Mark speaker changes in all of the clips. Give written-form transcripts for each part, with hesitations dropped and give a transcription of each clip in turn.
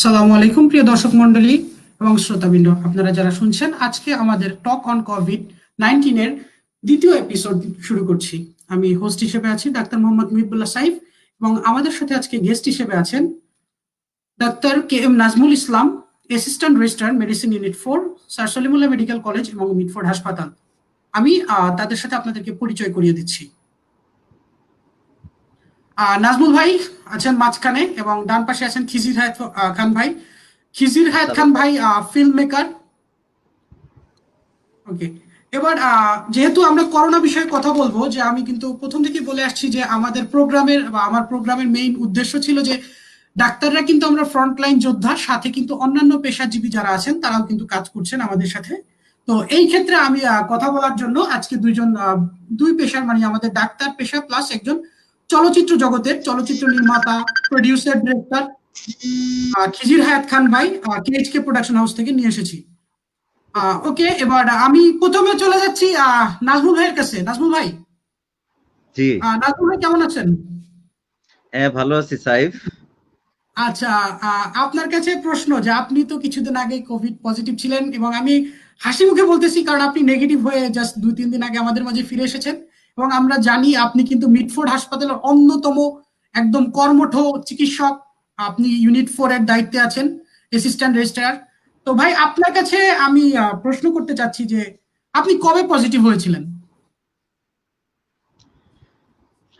Speaker 1: সালামু আলাইকুম প্রিয় দর্শক মণ্ডলী এবং শ্রোতাবৃন্দ, আপনারা যারা শুনছেন, আজকে আমাদের টক অন কোভিড-19 এর দ্বিতীয় এপিসোড শুরু করছি। আমি হোস্ট হিসেবে আছি ডাক্তার মোহাম্মদ মুহিবুল্লাহ সাইফ, এবং আমাদের সাথে আজকে গেস্ট হিসেবে আছেন doctor K M Nazmul Islam, assistant registrar medicine unit 4, Sir Salimullah medical college এবং মিটফোর্ড হাসপাতাল। আমি তাদের সাথে আপনাদেরকে পরিচয় করিয়ে দিচ্ছি। নাজমুল ভাই আছেন মাঝখানে, এবং ডান পাশে আছেন খিজির হায়াত খান ভাই। খিজির হায়াত খান ভাই ফিল্ম মেকার। ওকে, এবার যেহেতু আমরা করোনা বিষয়ে কথা বলবো, যে আমি কিন্তু প্রথম থেকেই বলে আসছি যে আমাদের প্রোগ্রামের বা আমার প্রোগ্রামের মেইন উদ্দেশ্য ছিল যে ডাক্তাররা কিন্তু আমরা ফ্রন্টলাইন যোদ্ধা, সাথে কিন্তু অন্যান্য পেশাজীবী যারা আছেন তারাও কিন্তু কাজ করছেন আমাদের সাথে। তো এই ক্ষেত্রে আমি কথা বলার জন্য আজকে দুই পেশার, মানে আমাদের ডাক্তার পেশা প্লাস একজন চলচ্চিত্র জগতের চলচ্চিত্র নির্মাতা, প্রডিউসার, ডিরেক্টর খিজির হায়াত খান ভাই কেএইচকে প্রোডাকশন হাউস থেকে নিয়ে এসেছি। ওকে, এবার আমি প্রথমে চলে যাচ্ছি নাজমুল ভাইয়ের কাছে। নাজমুল ভাই,
Speaker 2: জি,
Speaker 1: নাজমুল ভাই কেমন আছেন?
Speaker 2: হ্যাঁ ভালো আছি সাইফ।
Speaker 1: আচ্ছা, আপনার কাছে প্রশ্ন, যে আপনি তো কিছুদিন আগে কোভিড পজিটিভ ছিলেন, এবং আমি হাসি মুখে বলতেছি কারণ আপনি নেগেটিভ হয়ে জাস্ট 2-3 দিন আগে আমাদের মাঝে ফিরে এসেছেন। এবং আমরা জানি আপনি কিন্তু মিটফোর্ড হাসপাতালের অন্যতম একদম কর্মঠ চিকিৎসক। আপনি ইউনিট 4 এর দায়িত্বে আছেন, অ্যাসিস্ট্যান্ট রেজিস্ট্রার। তো ভাই, আপনার কাছে আমি প্রশ্ন করতে চাচ্ছি যে আপনি কবে পজিটিভ হয়েছিলেন?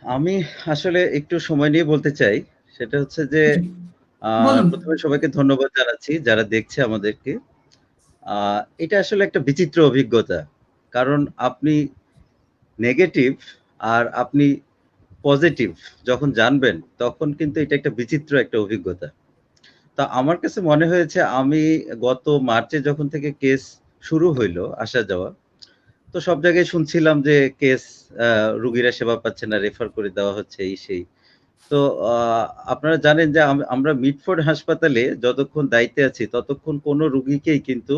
Speaker 2: আমি আসলে একটু সময় নিয়ে বলতে চাই। সেটা হচ্ছে যে
Speaker 1: জি, বলুন।
Speaker 2: প্রথমে সবাইকে ধন্যবাদ জানাচ্ছি যারা দেখছে আমাদেরকে। এটা আসলে একটা বিচিত্র অভিজ্ঞতা। কারণ আপনি নেগেটিভ আর আপনি পজিটিভ যখন জানবেন তখন কিন্তু এটা একটা বিচিত্র একটা অভিজ্ঞতা। তা আমার কাছে মনে হয়েছে আমি গত মার্চে যখন থেকে কেস শুরু হইলো আসা যাওয়া, তো সব জায়গায় শুনছিলাম যে কেস রুগীরা সেবা পাচ্ছে না, রেফার করে দেওয়া হচ্ছে এই সেই। তো আপনারা জানেন যে আমরা মিটফোর্ড হাসপাতালে যতক্ষণ দায়িত্বে আছি ততক্ষণ কোনো রুগীকেই কিন্তু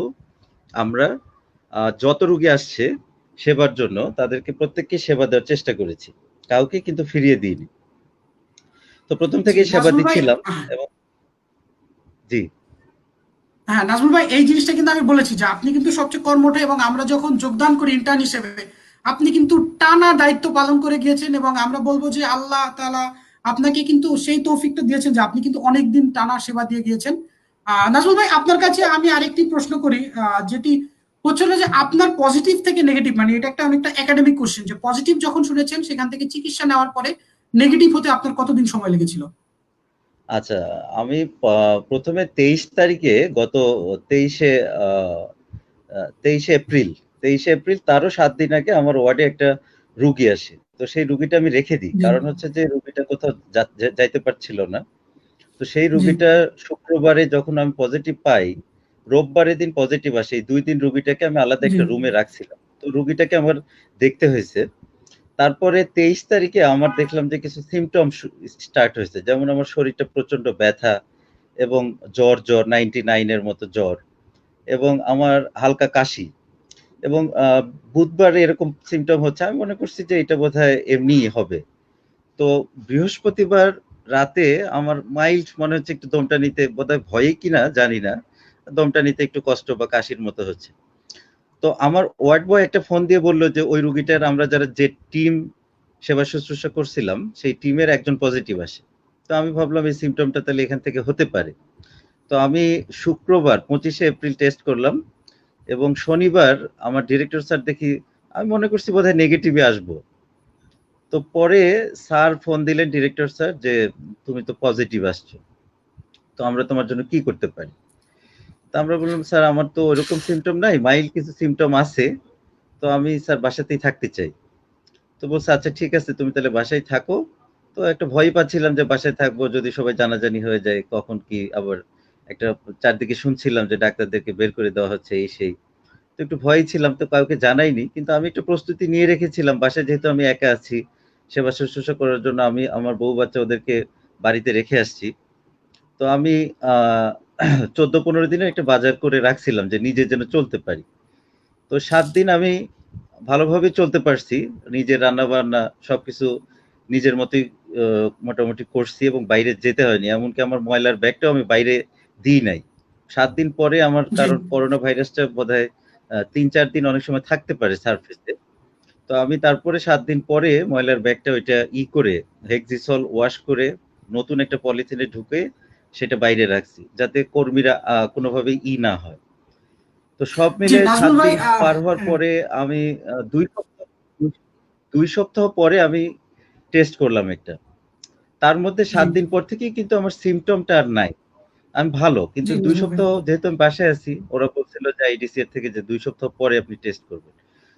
Speaker 2: আমরা যত রুগী আসছে সেবার জন্য তাদেরকে প্রত্যেককে সেবা দেওয়ার চেষ্টা করেছি, কাউকে কিন্তু ফিরিয়ে দিইনি। তো প্রথম
Speaker 1: জি,
Speaker 2: থেকেই সেবা
Speaker 1: নাজমুল ভাই।
Speaker 2: দিচ্ছিলাম এবং জি
Speaker 1: হ্যাঁ নাজমুল ভাই, এই জিনিসটা কিন্তু আমি বলেছি যে আপনি কিন্তু সবচেয়ে কর্মঠ, এবং আমরা যখন যোগদান করি ইন্টার্ন হিসেবে, আপনি কিন্তু টানা দায়িত্ব পালন করে গিয়েছেন, এবং আমরা বলবো যে আল্লাহ তাআলা আপনাকে কিন্তু সেই তৌফিকটা দিয়েছেন যে আপনি কিন্তু অনেকদিন টানা সেবা দিয়ে গিয়েছেন। নাজমুল ভাই, আপনার কাছে আমি আরেকটি প্রশ্ন করি, যেটি হচ্ছিল যে আপনার পজিটিভ থেকে নেগেটিভ, মানে এটা একটা অনেকটা একাডেমিক কোশ্চেন, যে পজিটিভ যখন শুনেছেন সেখান থেকে চিকিৎসা নেওয়ার পরে নেগেটিভ হতে আপনার কতদিন সময় লেগেছিল?
Speaker 2: আচ্ছা, আমি প্রথমে 23 তারিখে গত 23শে 23শে এপ্রিল 23শে এপ্রিল তারও 7 দিন আগে আমার ওয়ার্ডে একটা রুগী আসে। তো সেই রুগীটা আমি রেখে দিই,
Speaker 1: জি,
Speaker 2: কারণ হচ্ছে যে রুগীটা কোথাও যাইতে পারছিল না। তো সেই
Speaker 1: জি,
Speaker 2: রুগীটা শুক্রবারে যখন আমি পজিটিভ পাই, রোববারের দিন পজিটিভ আসে। এই 2 দিন রুগীটাকে আমি আলাদা
Speaker 1: জি,
Speaker 2: একটা রুমে রাখছিলাম। তো রুগীটাকে আমার দেখতে হয়েছে। তারপরে 23 তারিখে আমার দেখলাম যে কিছু সিম্পটম স্টার্ট হয়েছে, যেমন আমার শরীরটা প্রচন্ড ব্যথা এবং জ্বর 99 এর মতো জ্বর, এবং আমার হালকা কাশি, এবং বুধবারে এরকম সিম্পটম হচ্ছে। আমি মনে করছি যে এটা বোধহয় এমনিই হবে। তো বৃহস্পতিবার রাতে আমার মাইল্ড মনে হচ্ছে, একটু দমটা নিতে বোধহয় ভয়ে কিনা জানি না, দমটা নিতে একটু কষ্ট বা কাশির মতো হচ্ছে। তো আমার ওয়ার্ড বয় একটা ফোন দিয়ে বলল যে ওই রুগীটার আমরা যারা যে টিম সেবা শুশ্রূষা করছিলাম সেই টিমের একজন পজিটিভ আসে। তো আমি ভাবলাম এই সিমটমটা তাহলে এখান থেকে হতে পারে। তো আমি শুক্রবার 25শে এপ্রিল টেস্ট করলাম, এবং শনিবার আমার ডিরেক্টর স্যার দেখি, আমি মনে করছি বোধহয় নেগেটিভে আসবো। তো পরে স্যার ফোন দিলেন, ডিরেক্টর স্যার, যে তুমি তো পজিটিভ আসছো, তো আমরা তোমার জন্য কি করতে পারি? তো আমরা বললাম, স্যার আমার তো ওরকম সিমটম নাই, মাইল্ড কিছু সিমটম আছে, তো আমি স্যার বাসাতেই থাকতে চাই। তো বলছে আচ্ছা ঠিক আছে, তুমি তাহলে বাসায় থাকো। তো একটা ভয় পাচ্ছিলাম যে বাসায় থাকবো, যদি সবাই জানাজানি হয়ে যায় কখন কি আবার, একটা চারদিকে শুনছিলাম যে ডাক্তারদেরকে বের করে দেওয়া হচ্ছে এই সেই। তো একটু ভয় ছিলাম, তো কাউকে জানাইনি, কিন্তু আমি একটু প্রস্তুতি নিয়ে রেখেছিলাম। বাসায় যেহেতু আমি একা আছি, সেবা শুশ্রূষা করার জন্য আমি আমার বউ বাচ্চা ওদেরকে বাড়িতে রেখে আসছি। তো আমি 14-15 দিনের একটা বাজার করে রাখছিলাম যে নিজে যেন চলতে পারি। তো 7 দিন আমি ভালোভাবে চলতে পারছি। নিজের রান্না-বান্না সবকিছু নিজের মতোই মোটামুটি করছি, এবং বাইরে যেতে হয়নি। এমনকি আমার ময়লার ব্যাগটাও আমি বাইরে দিই নাই। 7 দিন পরে আমার,
Speaker 1: জি
Speaker 2: কারণ করোনা ভাইরাসটা বোধহয় ৩-৪ দিন অনেক সময় থাকতে পারে সারফেসে। তো আমি তারপরে 7 দিন পরে ময়লার ব্যাগটা ওইটা করে হেক্সিসল ওয়াশ করে নতুন একটা পলিথিনে ঢুকে সেটা বাইরে রাখছি, যাতে কর্মীরা কোনোভাবেই না হয়। তো সব
Speaker 1: জি
Speaker 2: মিলে ৭
Speaker 1: নাজমুল ভাই,
Speaker 2: দিন পার হওয়ার
Speaker 1: হ্যাঁ,
Speaker 2: পরে আমি ২ সপ্তাহ পরে আমি টেস্ট করলাম একটা। তার মধ্যে
Speaker 1: জি
Speaker 2: ৭ দিন পর থেকেই কিন্তু আমার সিম্পটমটা আর নাই। আমি ভালো। কিন্তু
Speaker 1: জি
Speaker 2: ২
Speaker 1: নাজমুল ভাই,
Speaker 2: সপ্তাহ যেহেতু আমি বাসায় আছি, ওরা বলছিল যে আইডিসি এর থেকে যে ২ সপ্তাহ পরে আপনি টেস্ট করবেন।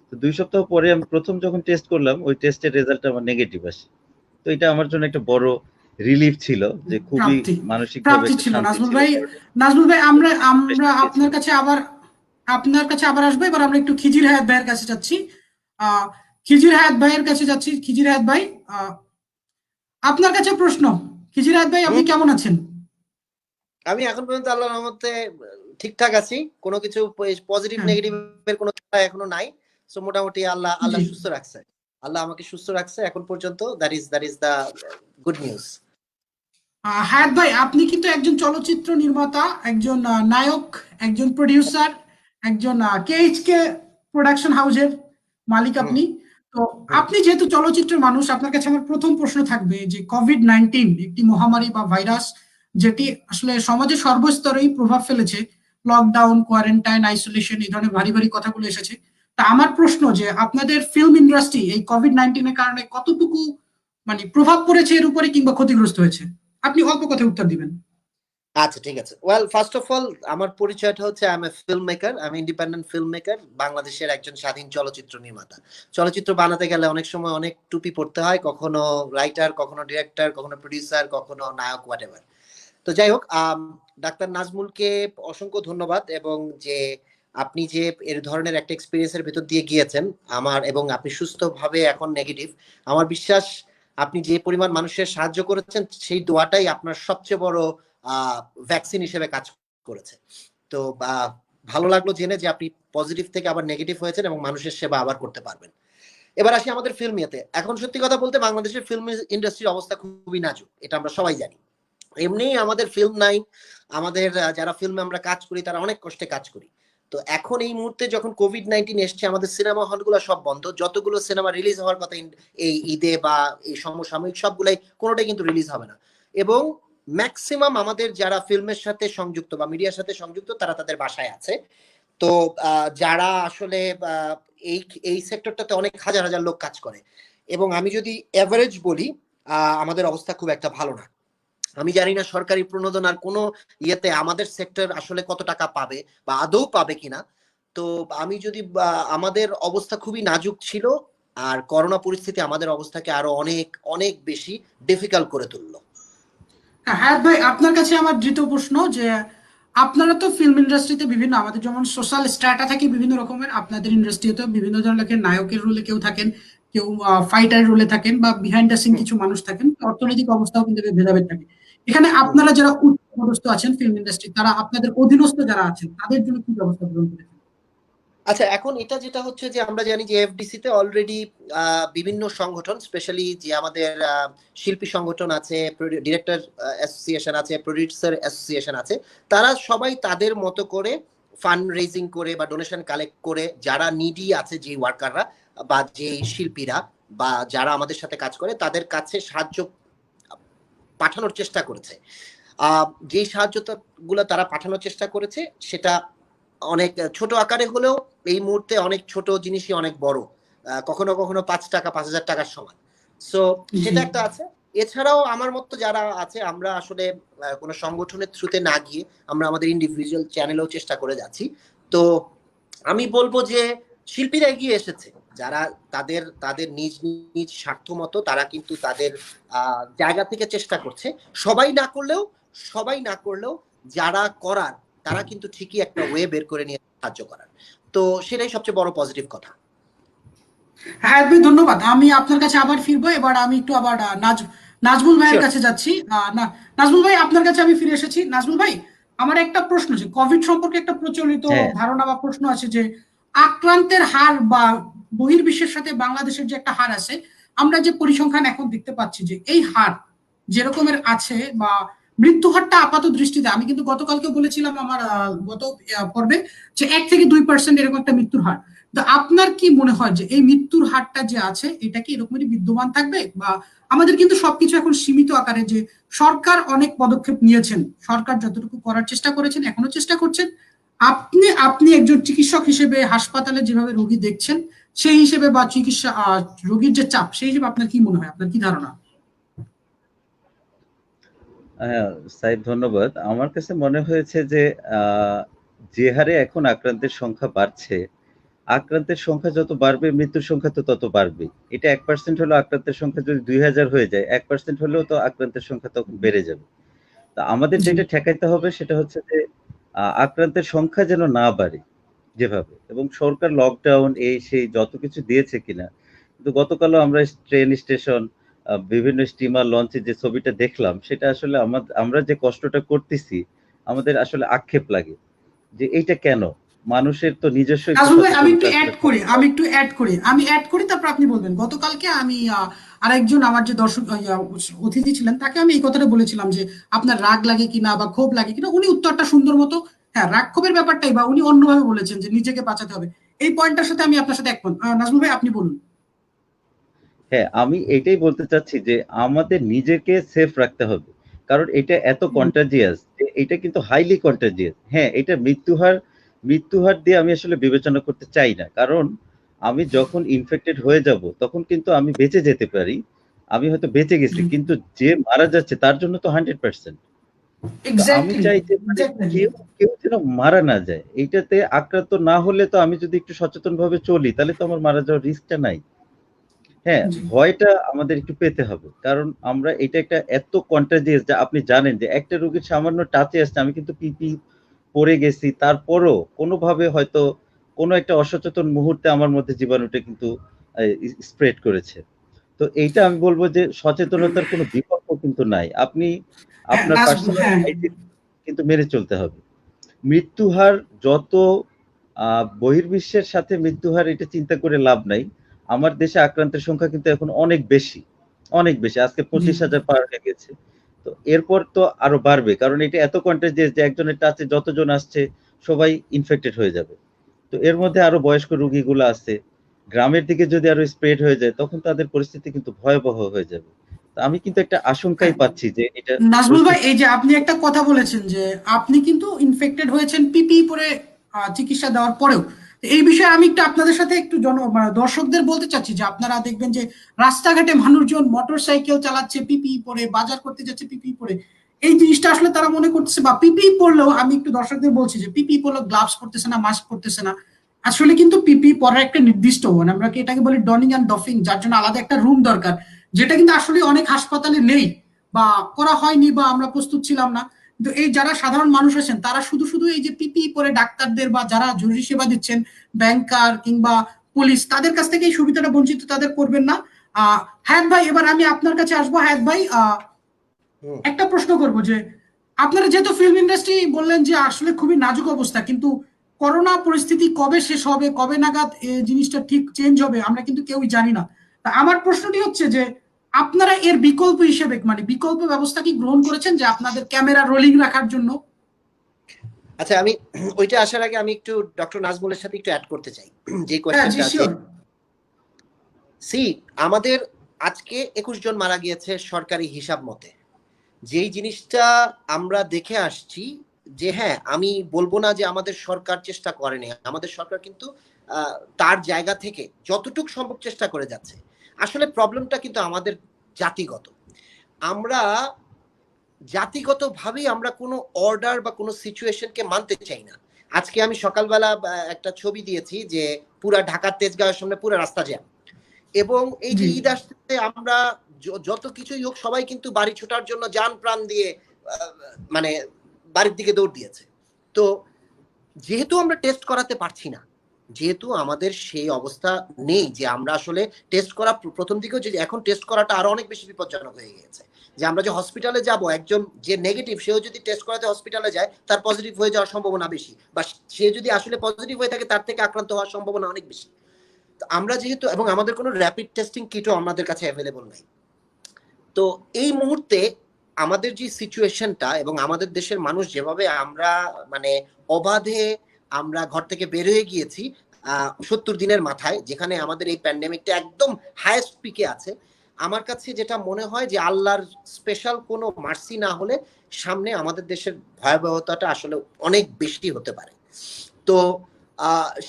Speaker 2: তো ২ সপ্তাহ পরে আমি ১ম যখন টেস্ট করলাম, ওই টেস্টের রেজাল্ট আমার নেগেটিভ আসে। তো এটা আমার জন্য একটা বড় রিলিফ ছিল, যে খুবই
Speaker 1: প্রাপ্তি
Speaker 2: মানসিকভাবে
Speaker 1: প্রাপ্তি
Speaker 2: একটা
Speaker 1: ছিল
Speaker 2: শান্তি
Speaker 1: নাজমুল
Speaker 2: ছিল।
Speaker 1: ভাই।
Speaker 2: কারণ
Speaker 1: নাজমুল ভাই, আমরা আমরা
Speaker 2: প্রেশার
Speaker 1: আপনার
Speaker 2: দিয়েছিল।
Speaker 1: কাছে আবার আসবো। এবার আমরা একটু খিজির হায়াত ভাইয়ের কাছে যাচ্ছি। আহ খিজির হায়াত ভাইয়ের কাছে যাচ্ছি। খিজির হায়াত ভাই, আহ, আপনার কাছে প্রশ্ন। খিজির হায়াত ভাই, আপনি
Speaker 3: হুম,
Speaker 1: কেমন আছেন?
Speaker 3: আমি এখন পর্যন্ত আল্লাহর রহমতে ঠিকঠাক আছি। কোনো কিছু পজিটিভ
Speaker 1: হ্যাঁ,
Speaker 3: নেগেটিভ এর কোনো কথা এখনো নাই। সো মোটামুটি আল্লাহ
Speaker 1: জি।
Speaker 3: সুস্থ রাখছে। আল্লাহ আমাকে সুস্থ রাখছে এখন পর্যন্ত। That is the good news.
Speaker 1: Hayat ভাই, আপনি কিন্তু একজন চলচ্চিত্র নির্মাতা, একজন নায়ক, একজন প্রডিউসার, একজন কেএইচকে প্রোডাকশন হাউসের মালিক
Speaker 3: হুম,
Speaker 1: আপনি। তো
Speaker 3: হুম।
Speaker 1: আপনি যেহেতু চলচ্চিত্রের মানুষ, আপনার কাছে আমার প্রথম প্রশ্ন থাকবে যে কোভিড-19 একটি মহামারী বা ভাইরাস, যেটি আসলে সমাজে সর্বস্তরেই প্রভাব ফেলেছে। লকডাউন, কোয়ারেন্টাইন, আইসোলেশন, এই ধরনের ভারী ভারী কথাগুলো এসেছে। তা আমার প্রশ্ন যে আপনাদের ফিল্ম ইন্ডাস্ট্রি এই কোভিড-19 এর কারণে কতটুকু মানে প্রভাব পড়েছে এর উপরে, কিংবা ক্ষতিগ্রস্ত হয়েছে? আপনি অল্প কথায় উত্তর দিবেন।
Speaker 3: আচ্ছা, ঠিক আছে। ওয়েল, ফার্স্ট অফ অল আমার পরিচয়টা হচ্ছে I M A film maker. আমি ইন্ডিপেন্ডেন্ট ফিল্ম মেকার, বাংলাদেশের একজন স্বাধীন চলচ্চিত্র নির্মাতা। চলচ্চিত্র বানাতে গেলে অনেক সময় অনেক টুপি পড়তে হয়, কখনো রাইটার, কখনো ডিরেক্টর, কখনো প্রডিউসার, কখনো নায়ক, হোয়াটএভার। তো যাই হোক, ডাক্তার নাজমুলকে অসংখ্য ধন্যবাদ, এবং যে আপনি যে এর ধরনের একটা এক্সপিরিয়েন্সের ভেতর দিয়ে গিয়েছেন আমার, এবং আপনি সুস্থভাবে এখন নেগেটিভ, আমার বিশ্বাস আপনি যে পরিমাণ মানুষের সাহায্য করেছেন সেই দোয়াটাই আপনার সবচেয়ে বড় ভ্যাকসিন হিসেবে কাজ করেছে। তো ভালো লাগলো জেনে যে আপনি পজিটিভ থেকে আবার নেগেটিভ হয়েছেন এবং মানুষের সেবা আবার করতে পারবেন। এবার আসি আমাদের ফিল্ম ইয়েতে। এখন সত্যি কথা বলতে বাংলাদেশের ফিল্ম ইন্ডাস্ট্রির অবস্থা খুবই নাজুক, এটা আমরা সবাই জানি। এমনি আমাদের ফিল্ম নাই, আমাদের যারা ফিল্মে আমরা কাজ করি তারা অনেক কষ্টে কাজ করি। তো এখন এই মুহূর্তে যখন কোভিড-19 এসছে, আমাদের সিনেমা হলগুলো সব বন্ধ। যতগুলো সিনেমা রিলিজ হওয়ার কথা এই ঈদে বা এই সমসাময়িক, সবগুলাই কোনোটাই কিন্তু রিলিজ হবে না। এবং ম্যাক্সিমাম আমাদের যারা ফিল্মের সাথে সংযুক্ত বা মিডিয়ার সাথে সংযুক্ত তারা তাদের বাসায় আছে। তো যারা আসলে আহ, এই এই সেক্টরটাতে অনেক হাজার হাজার লোক কাজ করে, এবং আমি যদি এভারেজ বলি, আমাদের অবস্থা খুব একটা ভালো না। আমি জানি না সরকারি প্রণোদনার কোনো ইয়েতে আমাদের সেক্টর আসলে কত টাকা পাবে বা আদৌ পাবে কিনা। তো আমি যদি আমাদের অবস্থা খুবই নাজুক ছিল, আর করোনা পরিস্থিতি আমাদের অবস্থাকে আরো অনেক অনেক বেশি ডিফিকাল্ট করে তুললো।
Speaker 1: হ্যাঁ হায়াত ভাই, আপনার কাছে আমার দ্বিতীয় প্রশ্ন যে আপনারা তো ফিল্ম ইন্ডাস্ট্রিতে বিভিন্ন, আমাদের যেমন সোশ্যাল স্ট্র্যাটা থাকে বিভিন্ন রকমের, আপনাদের ইন্ডাস্ট্রিতেও বিভিন্ন ধরনের নায়কের রোলে কেউ থাকেন, কেউ ফাইটার রোলে থাকেন, বা বিহাইন্ড দ্য সিন
Speaker 3: হুম,
Speaker 1: কিছু মানুষ থাকেন, অর্থনৈতিক অবস্থাও কিন্তু ভেদাভেদ থাকে। এখানে
Speaker 3: হুম।
Speaker 1: আপনারা যারা উচ্চপদস্থ আছেন ফিল্ম ইন্ডাস্ট্রি, তারা আপনাদের অধীনস্থ যারা আছেন তাদের জন্য কি ব্যবস্থা গ্রহণ করেছেন?
Speaker 3: আচ্ছা, এখন এটা যেটা হচ্ছে যে আমরা জানি যে এফডিসি তে অলরেডি বিভিন্ন সংগঠন, স্পেশালি যে আমাদের শিল্পী সংগঠন আছে, ডিরেক্টর অ্যাসোসিয়েশন আছে, প্রডিউসার অ্যাসোসিয়েশন আছে, তারা সবাই তাদের মতো করে ফান্ড রেজিং করে বা ডোনেশন কালেক্ট করে যারা নিডি আছে, যে ওয়ার্কাররা বা যে শিল্পীরা বা যারা আমাদের সাথে কাজ করে তাদের কাছে সাহায্য পাঠানোর চেষ্টা করেছে। যে সাহায্যটা গুলো তারা পাঠানোর চেষ্টা করেছে সেটা অনেক ছোট আকারে হলেও এই মুহূর্তে অনেক ছোট জিনিসই অনেক বড়। কখনো কখনো ৫ টাকা ৫,০০০ টাকার সমান। সো
Speaker 1: জি।
Speaker 3: সেটা একটা আছে। এছাড়াও আমার মতো যারা আছে, আমরা আসলে কোনো সংগঠনের থ্রুতে না গিয়ে আমরা আমাদের ইন্ডিভিজুয়াল চ্যানেলেও চেষ্টা করে যাচ্ছি। তো আমি বলবো যে শিল্পীরা এগিয়ে এসেছে, যারা তাদের তাদের নিজ নিজ স্বার্থ মতো তারা কিন্তু তাদের জায়গা থেকে চেষ্টা করছে। সবাই না করলেও সবাই না করলেও যারা করার তারা কিন্তু ঠিকই একটা ওয়ে বের করে নিয়ে সাহায্য করার। তো সেটাই সবচেয়ে বড় পজিটিভ কথা।
Speaker 1: হ্যাঁ ভাই, ধন্যবাদ। আমি আপনার কাছে আবার ফিরবো। এবার আমি একটু আবার নাজমুল ভাইয়ের
Speaker 3: শিওর।
Speaker 1: কাছে যাচ্ছি। না, নাজমুল ভাই, আপনার কাছে আমি ফিরে এসেছি। নাজমুল ভাই, আমার একটা প্রশ্ন, যে কোভিড সম্পর্কে একটা প্রচলিত
Speaker 2: হ্যাঁ,
Speaker 1: ধারণা বা প্রশ্ন আছে যে আক্রান্তের হার বা বহির্বিশ্বের সাথে বাংলাদেশের যে একটা হার আছে, আমরা যে পরিসংখ্যান এখন দেখতে পাচ্ছি যে এই হার যেরকমের আছে, বা মৃত্যু হারটা আপাত দৃষ্টিতে, আমি কিন্তু গতকালকে বলেছিলাম আমার গত পর্বে, যে 1 থেকে 2% এরকম একটা মৃত্যুর হার। তো আপনার কি মনে হয় যে এই মৃত্যুর হারটা যে আছে এটা কি এরকমই বিদ্যমান থাকবে, বা আমাদের কিন্তু সবকিছু এখন সীমিত আকারে, যে সরকার অনেক পদক্ষেপ নিয়েছেন, সরকার যতটুকু করার চেষ্টা করেছেন এখনো চেষ্টা করছেন, আপনি আপনি একজন চিকিৎসক হিসেবে হাসপাতালে যেভাবে রোগী দেখছেন সেই হিসেবে, বা চিকিৎসা রোগীর যে চাপ সেই হিসেবে আপনার কি মনে হয়, আপনার কি ধারণা?
Speaker 2: হ্যাঁ, সাইদ, ধন্যবাদ। আমার কাছে মনে হয়েছে যে আহ, যে হারে এখন আক্রান্তের সংখ্যা বাড়ছে, আক্রান্তের সংখ্যা যত বাড়বে মৃত্যুর সংখ্যা তো তত বাড়বে। এটা 1% হলো আক্রান্তের সংখ্যা যদি 2000 হয়ে যায়, 1% হলেও তো আক্রান্তের সংখ্যা তখন বেড়ে যাবে। তা আমাদের
Speaker 1: জি।
Speaker 2: যেটা ঠেকাইতে হবে সেটা হচ্ছে যে আক্রান্তের সংখ্যা যেন না বাড়ে যেভাবে, এবং সরকার লকডাউন এই সেই যত কিছু দিয়েছে কিনা, কিন্তু গতকালও আমরা ট্রেন স্টেশন, বিভিন্ন স্টিমার লঞ্চে যে ছবিটা দেখলাম, সেটা আসলে আমরা যে কষ্টটা করতেছি আমাদের আসলে আক্ষেপ লাগে যে এইটা কেন। মানুষের তো নিজস্ব একটু
Speaker 1: নাজমুল ভাই, আমি একটু
Speaker 2: সচেতনতা
Speaker 1: অ্যাড
Speaker 2: আসলে
Speaker 1: করি,
Speaker 2: থাকতে
Speaker 1: আমি
Speaker 2: হবে।
Speaker 1: একটু অ্যাড করি, তারপর আপনি বলবেন। গতকালকে আমি আরেকজন আমার যে দর্শক অতিথি ছিলেন তাকে আমি এই কথাটা বলেছিলাম যে আপনার রাগ লাগে কিনা বা ক্ষোভ লাগে কিনা, উনি উত্তরটা সুন্দর মতো, হ্যাঁ রাগ ক্ষোভের ব্যাপারটাই, বা উনি অন্যভাবে বলেছেন যে নিজেকে বাঁচাতে হবে। এই পয়েন্টটার সাথে আমি আপনার সাথে একমত। নাজমুল ভাই আপনি বলুন।
Speaker 2: হ্যাঁ, আমি এটাই বলতে চাচ্ছি যে আমাদের নিজেকে সেফ রাখতে হবে। কারণ এটা এত কন্টাজিয়াস যে এটা কিন্তু হাইলি কন্টাজিয়াস। হ্যাঁ, এটা মৃত্যুহার দিয়ে আমি আসলে বিবেচনা করতে চাই না। কারণ আমি যখন ইনফেক্টেড হয়ে যাব তখন কিন্তু আমি বেঁচে যেতে পারি। আমি হয়তো বেঁচে গেছি। কিন্তু যে মারা যাচ্ছে তার জন্য তো 100%। তো আমি
Speaker 1: এক্স্যাক্টলি,
Speaker 2: চাই যে মানে
Speaker 1: এক্স্যাক্টলি।
Speaker 2: কেউ কেউ যেন মারা না যায়। এইটাতে আক্রান্ত না হলে তো আমি যদি একটু সচেতনভাবে চলি তাহলে তো আমার মারা যাওয়ার রিস্কটা নাই। হ্যাঁ,
Speaker 1: জি।
Speaker 2: ভয়টা আমাদের একটু পেতে হবে। কারণ আমরা এটা একটা এত কন্টাজিয়াস যে আপনি জানেন যে একটা রোগীর সামান্য টাচে আসছে, আমি কিন্তু পিপি পরে গেছি, তারপরও কোনোভাবে হয়তো কোনো একটা অসচেতন মুহূর্তে আমার মধ্যে জীবাণুটা কিন্তু স্প্রেড করেছে। তো এইটা আমি বলবো যে সচেতনতার কোনো বিকল্প কিন্তু নাই। আপনি
Speaker 1: হ্যাঁ
Speaker 2: আপনার
Speaker 1: নাজমুল,
Speaker 2: পার্সোনাল
Speaker 1: হ্যাঁ।
Speaker 2: হাইজিন কিন্তু মেনে চলতে হবে। মৃত্যুহার যত বহির্বিশ্বের সাথে মৃত্যুহার এটা চিন্তা করে লাভ নাই। আমার দেশে আক্রান্তের সংখ্যা কিন্তু এখন অনেক বেশি, অনেক বেশি। আজকে
Speaker 1: জি।
Speaker 2: 25,000 পার হয়ে গেছে। তো এরপর তো আরো বাড়বে, কারণ এটা এত কন্টাজিয়াস যে একজনের টাচে যতজন আসছে সবাই ইনফেক্টেড হয়ে যাবে। তো এর মধ্যে আরো বয়স্ক রোগীগুলো আছে। গ্রামের দিকে যদি আরো স্প্রেড হয়ে যায় তখন তাদের পরিস্থিতি কিন্তু ভয়াবহ হয়ে যাবে। তো আমি কিন্তু একটা আশঙ্কাই
Speaker 1: হ্যাঁ
Speaker 2: পাচ্ছি যে এটা
Speaker 1: নাজমুল ভাই,
Speaker 2: পরিস্থিতি।
Speaker 1: এই যে আপনি একটা কথা বলেছেন যে আপনি কিন্তু ইনফেক্টেড হয়েছেন পিপি পরে চিকিৎসা দেওয়ার পরেও, তো এই বিষয়ে আমি একটু আপনাদের সাথে একটু মানে দর্শকদের বলতে চাচ্ছি যে আপনারা দেখবেন যে রাস্তাঘাটে মানুষজন মোটর সাইকেল চালাচ্ছে পিপি পরে, বাজার করতে যাচ্ছে পিপি পরে। এই জিনিসটা আসলে তারা মনে করতেছে, বা পিপি পরলেও, আমি একটু দর্শকদের বলছি যে পিপি পরলেও গ্লাভস পরতেছে না, মাস্ক পরতেছে না। আসলে কিন্তু পিপি পরার একটা নির্দিষ্ট, মানে আমরা কি এটাকে বলি ডনিং অ্যান্ড ডফিং, যার জন্য আলাদা একটা রুম দরকার, যেটা কিন্তু আসলে অনেক হাসপাতালে নেই, বা করা হয়নি, বা আমরা প্রস্তুত ছিলাম না। কিন্তু এই যারা সাধারণ মানুষ আছেন তারা শুধু শুধু এই যে পিপি পরে ডাক্তারদের বা যারা জরুরি সেবা দিচ্ছেন, ব্যাংকার কিংবা পুলিশ, তাদের কাছ থেকে এই সুবিধাটা বঞ্চিত তাদের করবেন না। হায়াত ভাই, এবার আমি আপনার কাছে আসবো। হায়াত ভাই,
Speaker 3: হুম।
Speaker 1: একটা প্রশ্ন করব যে আপনারা যেহেতু ফিল্ম ইন্ডাস্ট্রি বললেন যে আসলে খুবই নাজুক অবস্থা, কিন্তু করোনা পরিস্থিতি কবে শেষ হবে, কবে নাগাদ এই জিনিসটা ঠিক চেঞ্জ হবে, আমরা কিন্তু কেউই জানি না। তা আমার প্রশ্নটি হচ্ছে যে আপনারা এর বিকল্প হিসেবে, মানে বিকল্প ব্যবস্থা কি গ্রহণ করেছেন, যে আপনাদের ক্যামেরা রোলিং রাখার জন্য?
Speaker 3: আচ্ছা, আমি ওইটা আসার আগে আমি একটু ডক্টর নাজমুলের সাথে একটু অ্যাড করতে চাই যে
Speaker 1: হ্যাঁ জি,
Speaker 3: কোয়েশ্চেনটা, যে
Speaker 1: শিওর।
Speaker 3: আমাদের আজকে 21 জন মারা গিয়েছে সরকারি হিসাব মতে। যেই জিনিসটা আমরা দেখে আসছি, যে হ্যাঁ, আমি বলবো না যে আমাদের সরকার চেষ্টা করেনি, আমাদের সরকার কিন্তু তার জায়গা থেকে যতটুকু সম্ভব চেষ্টা করে যাচ্ছে। আসলে প্রবলেমটা কিন্তু আমাদের জাতিগত। আমরা জাতিগতভাবেই আমরা কোনো অর্ডার বা কোনো সিচুয়েশনকে মানতে চাই না। আজকে আমি সকালবেলা একটা ছবি দিয়েছি যে পুরা ঢাকার তেজগাঁওয়ের সামনে পুরা রাস্তা জ্যাম, এবং এই যে
Speaker 1: জি।
Speaker 3: ঈদ আসতে আমরা যত কিছুই হোক সবাই কিন্তু বাড়ি ছোটার জন্য যান প্রাণ দিয়ে মানে বাড়ির দিকে দৌড় দিয়েছে। তো যেহেতু আমরা টেস্ট করাতে পারছি না, যেহেতু আমাদের সেই অবস্থা নেই যে আমরা আসলে টেস্ট করা, প্রথম দিকেও যে এখন টেস্ট করাটা আরো অনেক বেশি বিপজ্জনক হয়ে গিয়েছে। যে আমরা যে হসপিটালে যাব, একজন যে নেগেটিভ সেও যদি টেস্ট করাতে হসপিটালে যায় তার পজিটিভ হয়ে যাওয়ার সম্ভাবনা বেশি, বা সে যদি আসলে পজিটিভ হয়ে থাকে তার থেকে আক্রান্ত হওয়ার সম্ভাবনা অনেক বেশি। তো আমরা যেহেতু, এবং আমাদের কোনো র্যাপিড টেস্টিং কিটও আমাদের কাছে অ্যাভেলেবল নাই, তো এই মুহূর্তে আমাদের যে সিচুয়েশনটা এবং আমাদের দেশের মানুষ যেভাবে আমরা মানে অবাধে আমরা ঘর থেকে বের হয়ে গিয়েছি 70 দিনের মাথায়, যেখানে আমাদের এই প্যান্ডেমিকটা একদম হাইয়েস্ট পিকে আছে, আমার কাছে যেটা মনে হয় যে আল্লাহর স্পেশাল কোনো মার্সি না হলে সামনে আমাদের দেশের ভয়াবহতাটা আসলে অনেক বেশি হতে পারে। তো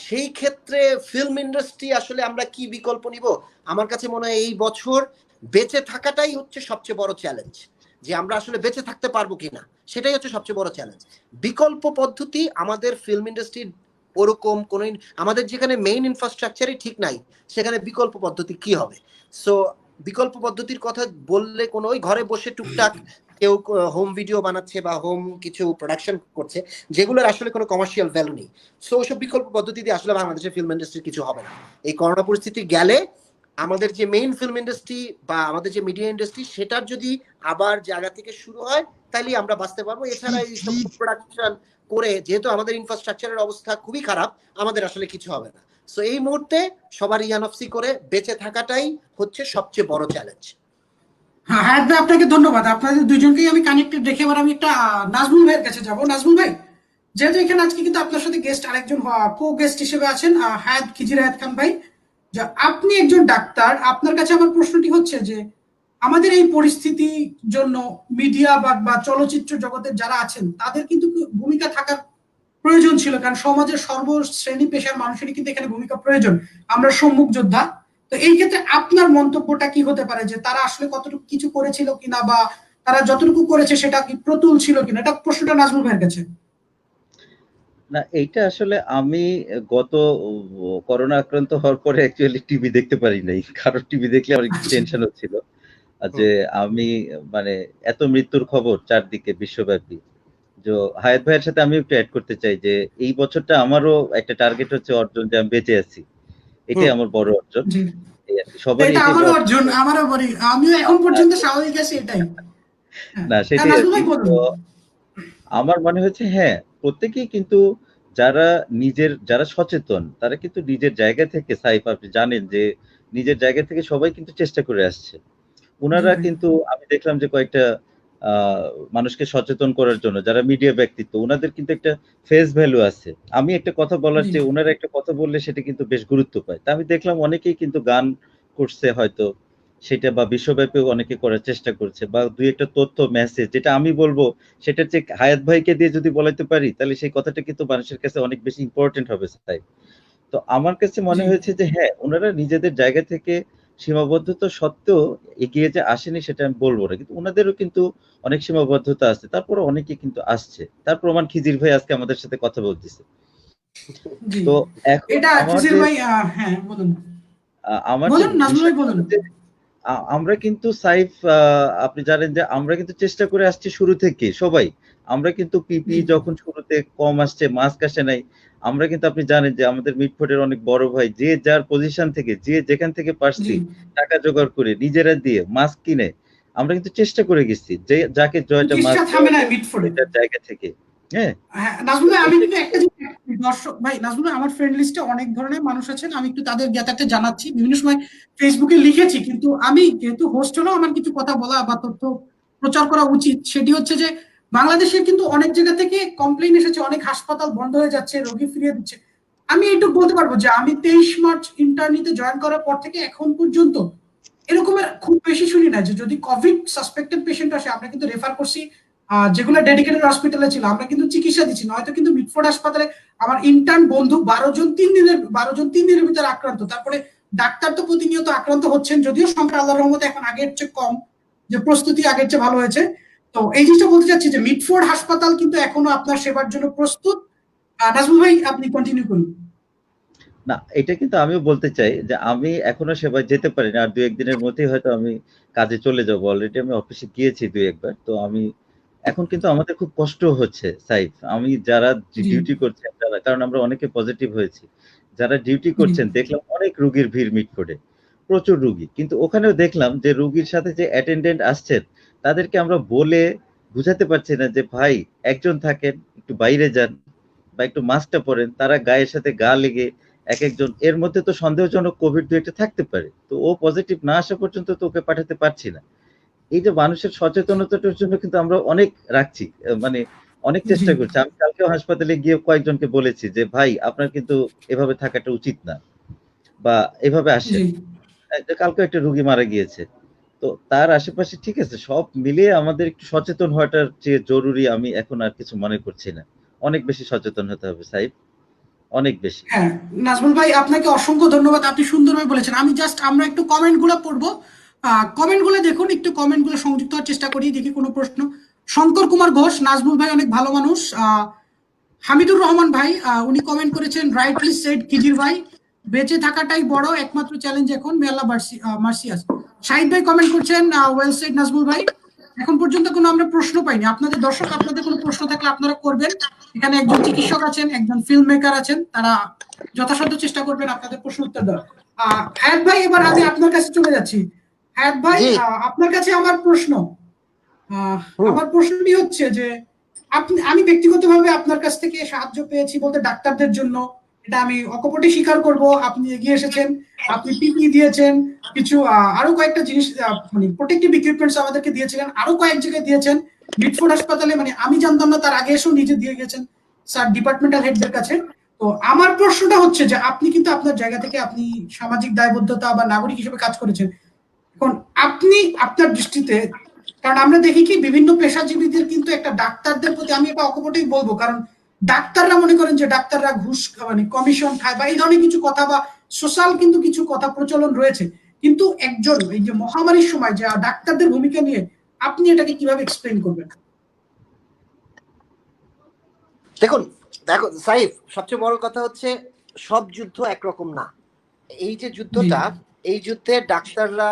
Speaker 3: সেই ক্ষেত্রে ফিল্ম ইন্ডাস্ট্রি আসলে আমরা কি বিকল্প নিব? আমার কাছে মনে হয় এই বছর বেঁচে থাকাটাই হচ্ছে সবচেয়ে বড় চ্যালেঞ্জ, যে আমরা আসলে বেঁচে থাকতে পারবো কিনা সেটাই হচ্ছে সবচেয়ে বড় চ্যালেঞ্জ। বিকল্প পদ্ধতি আমাদের ফিল্ম ইন্ডাস্ট্রির ওরকম কোন, আমাদের যেখানে মেইন ইনফ্রাস্ট্রাকচারই ঠিক নাই সেখানে বিকল্প পদ্ধতি কি হবে? সো বিকল্প পদ্ধতির কথা বললে কোনো ওই ঘরে বসে টুকটাক কেউ হোম ভিডিও বানাচ্ছে বা হোম কিছু প্রোডাকশন করছে যেগুলোর আসলে কোনো কমার্শিয়াল ভ্যালু নেই। সো ওইসব বিকল্প পদ্ধতি দিয়ে আসলে বাংলাদেশের ফিল্ম ইন্ডাস্ট্রির কিছু হবে না। এই করোনা পরিস্থিতি গেলে আমাদের যে মেইন ফিল্ম ইন্ডাস্ট্রি বা আমাদের যে মিডিয়া ইন্ডাস্ট্রি সেটার যদি আবার জায়গা থেকে শুরু হয় তাহলে আমরা বাঁচতে পারবো। এছাড়া এই সব প্রোডাকশন করে যেহেতু আমাদের ইনফ্রাস্ট্রাকচারের অবস্থা খুবই খারাপ, আমাদের আসলে কিছু হবে না। সো এই মুহূর্তে সবার ইয়ানফসি করে বেঁচে থাকাটাই হচ্ছে সবচেয়ে বড় চ্যালেঞ্জ।
Speaker 1: হ্যাঁ হায়াত ভাই, আপনাকে ধন্যবাদ। আপনাদের দুজনকেই আমি কানেক্টেড রেখে এবার আমি একটা নাজমুল ভাইয়ের কাছে যাব। নাজমুল ভাই, যেহেতু এখানে আজকে কিন্তু আপনার সাথে গেস্ট আরেকজন কো গেস্ট হিসেবে আছেন হায়াত খিজির হায়াত খান ভাই, যে আপনি একজন ডাক্তার, আপনার কাছে আমার প্রশ্নটি হচ্ছে যে আমাদের এই পরিস্থিতির জন্য মিডিয়া বা চলচ্চিত্র জগতের যারা আছেন তাদের কিন্তু ভূমিকা থাকার প্রয়োজন ছিল, কারণ সমাজের সর্বশ্রেণী পেশার মানুষেরই কিন্তু এখানে ভূমিকা প্রয়োজন। আমরা সম্মুখ যোদ্ধা। তো এই ক্ষেত্রে আপনার মন্তব্যটা কি হতে পারে, যে তারা আসলে কতটুকু কিছু করেছিল কিনা, বা তারা যতটুকু করেছে সেটা কি প্রতুল ছিল কিনা? এটা প্রশ্নটা নাজমুল ভাইয়ের কাছে।
Speaker 2: না, এইটা আসলে আমি গত করোনা আক্রান্ত হওয়ার পরে অ্যাকচুয়ালি টিভি দেখতে পারি নাই, কারণ টিভি দেখলে আমার একটু
Speaker 1: আচ্ছা।
Speaker 2: টেনশন হচ্ছিল যে আমি মানে এত মৃত্যুর খবর চারদিকে বিশ্বব্যাপী। যে হায়াত ভাইয়ের সাথে আমি একটু অ্যাড করতে চাই যে এই বছরটা আমারও একটা টার্গেট হচ্ছে অর্জন, যে আমি বেঁচে আছি, এটাই আমার বড় অর্জন।
Speaker 1: জি,
Speaker 2: এই আর কি, সবারই
Speaker 1: এটা
Speaker 2: এটাই
Speaker 1: আমারও
Speaker 2: বড়
Speaker 1: অর্জন,
Speaker 2: অর্জন।
Speaker 1: আমারও বলি, আমিও এখন পর্যন্ত স্বাভাবিক আছি, এটাই। হ্যাঁ,
Speaker 2: না,
Speaker 1: হ্যাঁ
Speaker 2: সেটাই আর
Speaker 1: নাজমুল
Speaker 2: কি।
Speaker 1: ভাই বলুন।
Speaker 2: তো আমার মনে হচ্ছে হ্যাঁ, প্রত্যেকেই কিন্তু যারা সচেতন তারা কিন্তু নিজের জায়গা থেকে, সাইফ আপনি জানেন যে নিজের জায়গা থেকে সবাই কিন্তু চেষ্টা করে আসছে।
Speaker 1: জি
Speaker 2: উনারা
Speaker 1: ভাই।
Speaker 2: কিন্তু আমি দেখলাম যে কয়েকটা মানুষকে সচেতন করার জন্য যারা মিডিয়া ব্যক্তিত্ব, উনাদের কিন্তু একটা ফেস ভ্যালু আছে। আমি একটা কথা বলার
Speaker 1: জি
Speaker 2: চেয়ে উনারা একটা কথা বললে সেটা কিন্তু বেশ গুরুত্ব পায়। তা আমি দেখলাম অনেকেই কিন্তু গান করছে হয়তো, সেটা বা বিশ্বব্যাপীও অনেকে করার চেষ্টা করছে, বা দুই একটা তথ্য মেসেজ যেটা আমি বলবো সেটা হচ্ছে হায়াত ভাইকে দিয়ে যদি বলাইতে পারি তাহলে সেই কথাটা কিন্তু মানুষের কাছে অনেক বেশি ইম্পর্টেন্ট হবে তাই। তো আমার কাছে মনে
Speaker 1: জি
Speaker 2: হয়েছে যে হ্যাঁ, ওনারা নিজেদের জায়গা থেকে সীমাবদ্ধতা সত্ত্বেও এগিয়ে যে আসেনি সেটা আমি বলবো না, কিন্তু ওনাদেরও কিন্তু অনেক সীমাবদ্ধতা আছে, তারপরে অনেকে কিন্তু আসছে। তার প্রমাণ খিজির ভাই আজকে আমাদের সাথে কথা বলতেছে।
Speaker 1: জি।
Speaker 2: তো এখন
Speaker 1: এটা
Speaker 2: আমার
Speaker 1: খিজির
Speaker 2: যে
Speaker 1: ভাই, হ্যাঁ বলুন।
Speaker 2: আমার যে
Speaker 1: বলুন নাজমুল ভাই,
Speaker 2: বিষয়টা
Speaker 1: বলুন।
Speaker 2: হলো যে আমরা কিন্তু সাইফ, আপনি জানেন যে আমরা কিন্তু চেষ্টা করে আসছি শুরু থেকে সবাই। আমরা কিন্তু পিপি
Speaker 1: জি
Speaker 2: যখন শুরুতে কম আসছে, মাস্ক আসে নাই, আমরা কিন্তু আপনি জানেন যে আমাদের মিটফোর্ডের অনেক বড় ভাই যে যার পজিশন থেকে, যে যেখান থেকে
Speaker 1: জি,
Speaker 2: পারছি টাকা জোগাড় করে নিজেরা দিয়ে মাস্ক কিনে আমরা কিন্তু চেষ্টা করে গেছি যে যাকে জয়টা
Speaker 1: চিকিৎসা
Speaker 2: মাস্ক
Speaker 1: থামে
Speaker 2: দেওয়া
Speaker 1: না
Speaker 2: যায়
Speaker 1: মিটফোর্ডে।
Speaker 2: এটার জায়গা থেকে। হ্যাঁ,
Speaker 1: হ্যাঁ
Speaker 2: তো
Speaker 1: নাজমুল ভাই, আমি
Speaker 2: এইটা
Speaker 1: কিন্তু একটা
Speaker 2: কিন্তু
Speaker 1: জিনিস, দর্শক ভাই, নাজমুল ভাই, আমার ফ্রেন্ড লিস্টে অনেক ধরনের মানুষ আছেন, আমি একটু তাদের জ্ঞাতার্থে জানাচ্ছি, বিভিন্ন সময় ফেসবুকে লিখেছি, কিন্তু আমি যেহেতু হোস্ট হলেও আমার কিছু কথা বলা বা তথ্য প্রচার করা উচিত। সেটি হচ্ছে যে বাংলাদেশের কিন্তু অনেক জায়গা থেকে কমপ্লেইন এসেছে, অনেক হাসপাতাল বন্ধ হয়ে যাচ্ছে, রোগী ফিরিয়ে দিচ্ছে। আমি এইটুকু বলতে পারবো যে আমি 23 মার্চ ইন্টার্নিতে জয়েন করার পর থেকে এখন পর্যন্ত এরকমের খুব বেশি শুনি না, যে যদি কোভিড সাসপেক্টেড পেশেন্ট আসে আমরা কিন্তু রেফার করছি যেগুলো ডেডিকেটেড হসপিটালে ছিল, আমরা কিন্তু চিকিৎসা দিচ্ছি। নয়তো কিন্তু মিটফোর্ড হাসপাতালে আমার ইন্টার্ন বন্ধু 12 জন 3 দিনের ভিতরে আক্রান্ত। তারপরে ডাক্তার তো প্রতিনিয়ত আক্রান্ত হচ্ছেন, যদিও সংখ্যা আল্লাহর রহমতে এখন আগের চেয়ে কম, যে প্রস্তুতি আগের চেয়ে ভালো হয়েছে। তো এই জিনিসটা বলতে চাচ্ছি যে মিটফোর্ড হাসপাতাল কিন্তু এখনো আপনার সেবার জন্য প্রস্তুত। নাজমুল ভাই, আপনি কন্টিনিউ করুন।
Speaker 2: না, এটা কিন্তু আমিও বলতে চাই যে আমি এখনো সেবায় যেতে পারি না, আর দু একদিনের মধ্যেই হয়তো আমি কাজে চলে যাব। অলরেডি আমি অফিসে গিয়েছি দুই একবার। তো আমি এখন কিন্তু আমাদের খুব কষ্ট হচ্ছে সাইফ, আমি যারা
Speaker 1: জি
Speaker 2: ডিউটি করছেন যারা, কারণ আমরা অনেকে পজিটিভ হয়েছি, যারা ডিউটি
Speaker 1: জি
Speaker 2: করছেন দেখলাম অনেক রুগীর ভিড় মিটফোর্ডে, প্রচুর রুগী, কিন্তু ওখানেও দেখলাম যে রুগীর সাথে যে অ্যাটেন্ডেন্ট আসছেন তাদেরকে আমরা বলে বুঝাতে পারছি না যে ভাই একজন থাকেন, একটু বাইরে যান বা একটু মাস্কটা পরেন, তারা গায়ের সাথে গা লেগে এক একজন, এর মধ্যে তো সন্দেহজনক কোভিড দু একটা থাকতে পারে, তো ও পজিটিভ না আসা পর্যন্ত তো ওকে পাঠাতে পারছি না। এই যে মানুষের সচেতনতাটার জন্য কিন্তু আমরা অনেক রাখছি, মানে অনেক
Speaker 1: জি
Speaker 2: চেষ্টা করছি। আমি কালকেও হাসপাতালে গিয়ে কয়েকজনকে বলেছি যে ভাই আপনার কিন্তু এভাবে থাকাটা উচিত না, বা এভাবে
Speaker 1: জি
Speaker 2: আসেন। কালকে একটা রোগী মারা গিয়েছে। তো তার আশেপাশে ঠিক আছে, সব মিলিয়ে আমাদের একটু সচেতন হওয়াটার যে জরুরি আমি এখন আর কিছু মনে করছি না। অনেক বেশি সচেতন হতে হবে সাহেব, অনেক বেশি।
Speaker 1: হ্যাঁ, নাজমুল ভাই আপনাকে অসংখ্য ধন্যবাদ, আপনি সুন্দরভাবে বলেছেন। আমি জাস্ট আমরা একটু কমেন্ট গুলো পড়বো, কমেন্ট গুলো দেখুন, একটু কমেন্ট গুলো সংযুক্ত হওয়ার চেষ্টা করি, দেখি কোনো প্রশ্ন। শঙ্কর কুমার ঘোষ, নাজমুল ভাই অনেক ভালো মানুষ। হামিদুর রহমান ভাই উনি কমেন্ট করেছেন, রাইটলি সেড খিজির ভাই, বেঁচে থাকাটাই বড় একমাত্র চ্যালেঞ্জ এখন, মে আল্লাহ মার্সিয়াস। শাহিদ ভাই কমেন্ট করছেন, ওয়েল সেড নাজমুল ভাই। এখন পর্যন্ত কোনো আমরা প্রশ্ন পাইনি, আপনাদের দর্শক আপনাদের কোনো প্রশ্ন থাকলে আপনারা করবেন। এখানে একজন চিকিৎসক আছেন, একজন ফিল্ম মেকার আছেন, তারা যথাসাধ্য চেষ্টা করবেন আপনাদের প্রশ্ন উত্তর দেওয়ার। হায়াত ভাই, এবার আমি আপনার কাছে চলে যাচ্ছি। হায়াত ভাই,
Speaker 3: জি।
Speaker 1: আপনার কাছে আমার প্রশ্ন,
Speaker 3: হুম।
Speaker 1: আমার প্রশ্নটি হচ্ছে যে আমি ব্যক্তিগতভাবে আপনার কাছ থেকে সাহায্য পেয়েছি বলতে ডাক্তারদের জন্য, এটা আমি অকপটে স্বীকার করব। আপনি এগিয়ে এসেছেন, আপনি পিপি দিয়েছেন, কিছু আরো কয়েকটা জিনিস মানে প্রোটেক্টিভ ইকুইপমেন্টস আমাদেরকে দিয়েছিলেন, আরো কয়েক জায়গায় দিয়েছেন। মিটফোর্ড হাসপাতালে মানে আমি জানতাম না, তার আগে এসেও নিজে দিয়ে গেছেন স্যার ডিপার্টমেন্টাল হেডদের কাছে। তো আমার প্রশ্নটা হচ্ছে যে আপনি কিন্তু আপনার জায়গা থেকে আপনি সামাজিক দায়বদ্ধতা বা নাগরিক হিসেবে কাজ করেছেন। এখন আপনি আপনার দৃষ্টিতে, কারণ আমরা দেখি কি বিভিন্ন পেশাজীবীদের কিন্তু একটা ডাক্তারদের প্রতি, আমি এটা অকপটেই বলবো, কারণ ডাক্তাররা মনে করেন যে ডাক্তাররা ঘুষ মানে কমিশন খায় বা এই ধরনের কিছু কথা, বা সোশ্যাল কিন্তু কিছু কথা প্রচলন রয়েছে। কিন্তু একজন এই যে মহামারীর সময় যে ডাক্তারদের ভূমিকা নিয়ে আপনি এটাকে কিভাবে এক্সপ্লেইন করবেন?
Speaker 3: দেখুন, দেখো সাইফ, সবচেয়ে বড় কথা হচ্ছে সব যুদ্ধ একরকম না। এই যে
Speaker 1: জি
Speaker 3: যুদ্ধটা, এই যুদ্ধে ডাক্তাররা,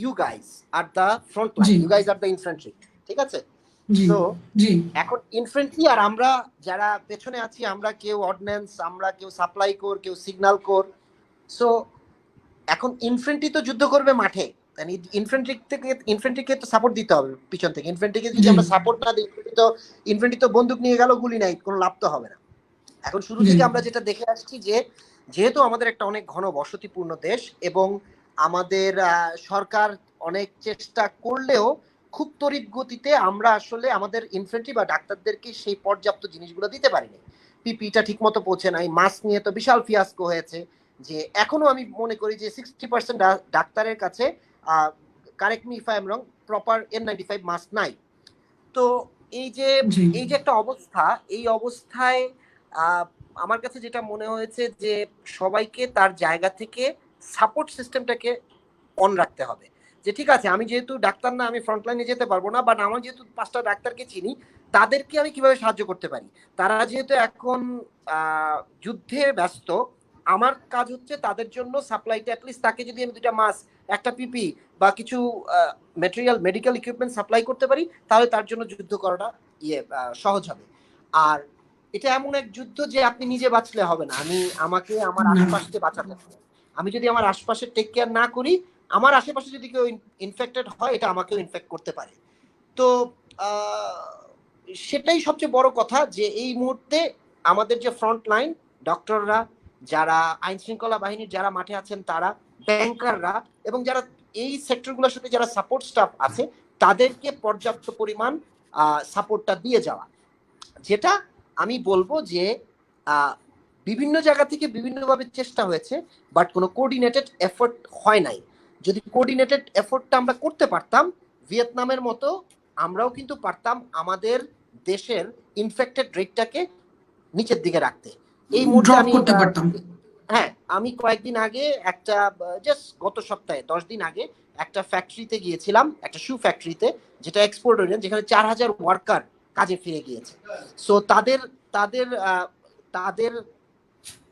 Speaker 3: you guys are the front line,
Speaker 1: জি
Speaker 3: you guys are the infantry, ঠিক আছে?
Speaker 1: জি
Speaker 3: তো
Speaker 1: জি
Speaker 3: এখন ইনফ্যান্ট্রি আর আমরা যারা পেছনে আছি, আমরা কেউ অর্ডিন্যান্স, আমরা কেউ সাপ্লাই কোর, কেউ সিগন্যাল কোর। সো এখন ইনফ্যান্ট্রি তো যুদ্ধ করবে মাঠে, ইনফ্যান্ট্রিকে তো সাপোর্ট দিতে হবে পিছন থেকে। ইনফ্যান্ট্রিকে যদি
Speaker 1: জি
Speaker 3: আমরা সাপোর্ট না দিই, ইনফ্যান্ট্রি তো বন্দুক নিয়ে গেল, গুলি নাই, কোনো লাভ তো হবে না। এখন শুরু
Speaker 1: জি
Speaker 3: থেকে আমরা যেটা দেখে আসছি যে যেহেতু আমাদের একটা অনেক ঘন বসতিপূর্ণ দেশ, এবং আমাদের সরকার অনেক চেষ্টা করলেও খুব তড়িৎ গতিতে আমরা আসলে আমাদের ইনফ্যান্ট্রি বা ডাক্তারদেরকে সেই পর্যাপ্ত জিনিসগুলো দিতে পারিনি। পিপিটা ঠিক মতো পৌঁছে নাই, মাস্ক নিয়ে তো বিশাল ফিয়াস্কো হয়েছে, যে এখনো আমি মনে করি যে 60% ডাক্তারের কাছে, correct me if I am wrong, proper N95 mask নাই। তো এই যে
Speaker 1: জি
Speaker 3: এই যে একটা অবস্থা, এই অবস্থায় আমার কাছে যেটা মনে হয়েছে যে সবাইকে তার জায়গা থেকে সাপোর্ট সিস্টেমটাকে অন রাখতে হবে। যে ঠিক আছে, আমি যেহেতু ডাক্তার না, আমি ফ্রন্টলাইনে যেতে পারবো না, বাট আমার যেহেতু 5টা ডাক্তারকে চিনি, তাদেরকে আমি কিভাবে সাহায্য করতে পারি। তারা যেহেতু এখন যুদ্ধে ব্যস্ত, আমার কাজ হচ্ছে তাদের জন্য সাপ্লাইটা, অ্যাটলিস্ট তাকে যদি আমি 2টা মাস্ক, একটা পিপি বা কিছু মেটেরিয়াল, মেডিকেল ইকুইপমেন্ট সাপ্লাই করতে পারি, তাহলে তার জন্য যুদ্ধ করাটা সহজ হবে। আর এটা এমন এক যুদ্ধ যে আপনি নিজে বাঁচলে হবে না, আমাকে আমার
Speaker 1: না
Speaker 3: আশপাশকে বাঁচাতে হবে। আমি যদি আমার আশপাশে টেক কেয়ার না করি, আমার আশেপাশে যদি কেউ ইনফেক্টেড হয়, এটা আমাকেও ইনফেক্ট করতে পারে। তো সেটাই সবচেয়ে বড় কথা, যে এই মুহূর্তে আমাদের যে ফ্রন্ট লাইন ডক্টররা, যারা আইন শৃঙ্খলা বাহিনীর যারা মাঠে আছেন, তারা, ব্যাংকাররা, এবং যারা এই সেক্টরগুলোর সাথে যারা সাপোর্ট স্টাফ আছে, তাদেরকে পর্যাপ্ত পরিমাণ সাপোর্টটা দিয়ে যাওয়া। যেটা আমি বলবো যে বিভিন্ন জায়গা থেকে বিভিন্নভাবে চেষ্টা হয়েছে, বাট কোনো কোঅর্ডিনেটেড এফোর্ট হয় নাই। যদি কোঅর্ডিনেটেড এফোর্টটা আমরা করতে পারতাম, ভিয়েতনামের মতো আমরাও কিন্তু পারতাম আমাদের দেশের ইনফেক্টেড রেটটাকে নিচের দিকে রাখতে। এই মুহূর্তে
Speaker 1: ড্রপ
Speaker 3: আমি
Speaker 1: করতে পারতাম।
Speaker 3: হ্যাঁ, আমি কয়েকদিন আগে একটা, জাস্ট গত সপ্তাহে 10 দিন আগে একটা ফ্যাক্টরিতে গিয়েছিলাম, একটা শু ফ্যাক্টরিতে, যেটা এক্সপোর্ট ওরিয়েন্ট, যেখানে 4000 ওয়ার্কার কাজে ফিরে গিয়েছে। সো তাদের তাদের তাদের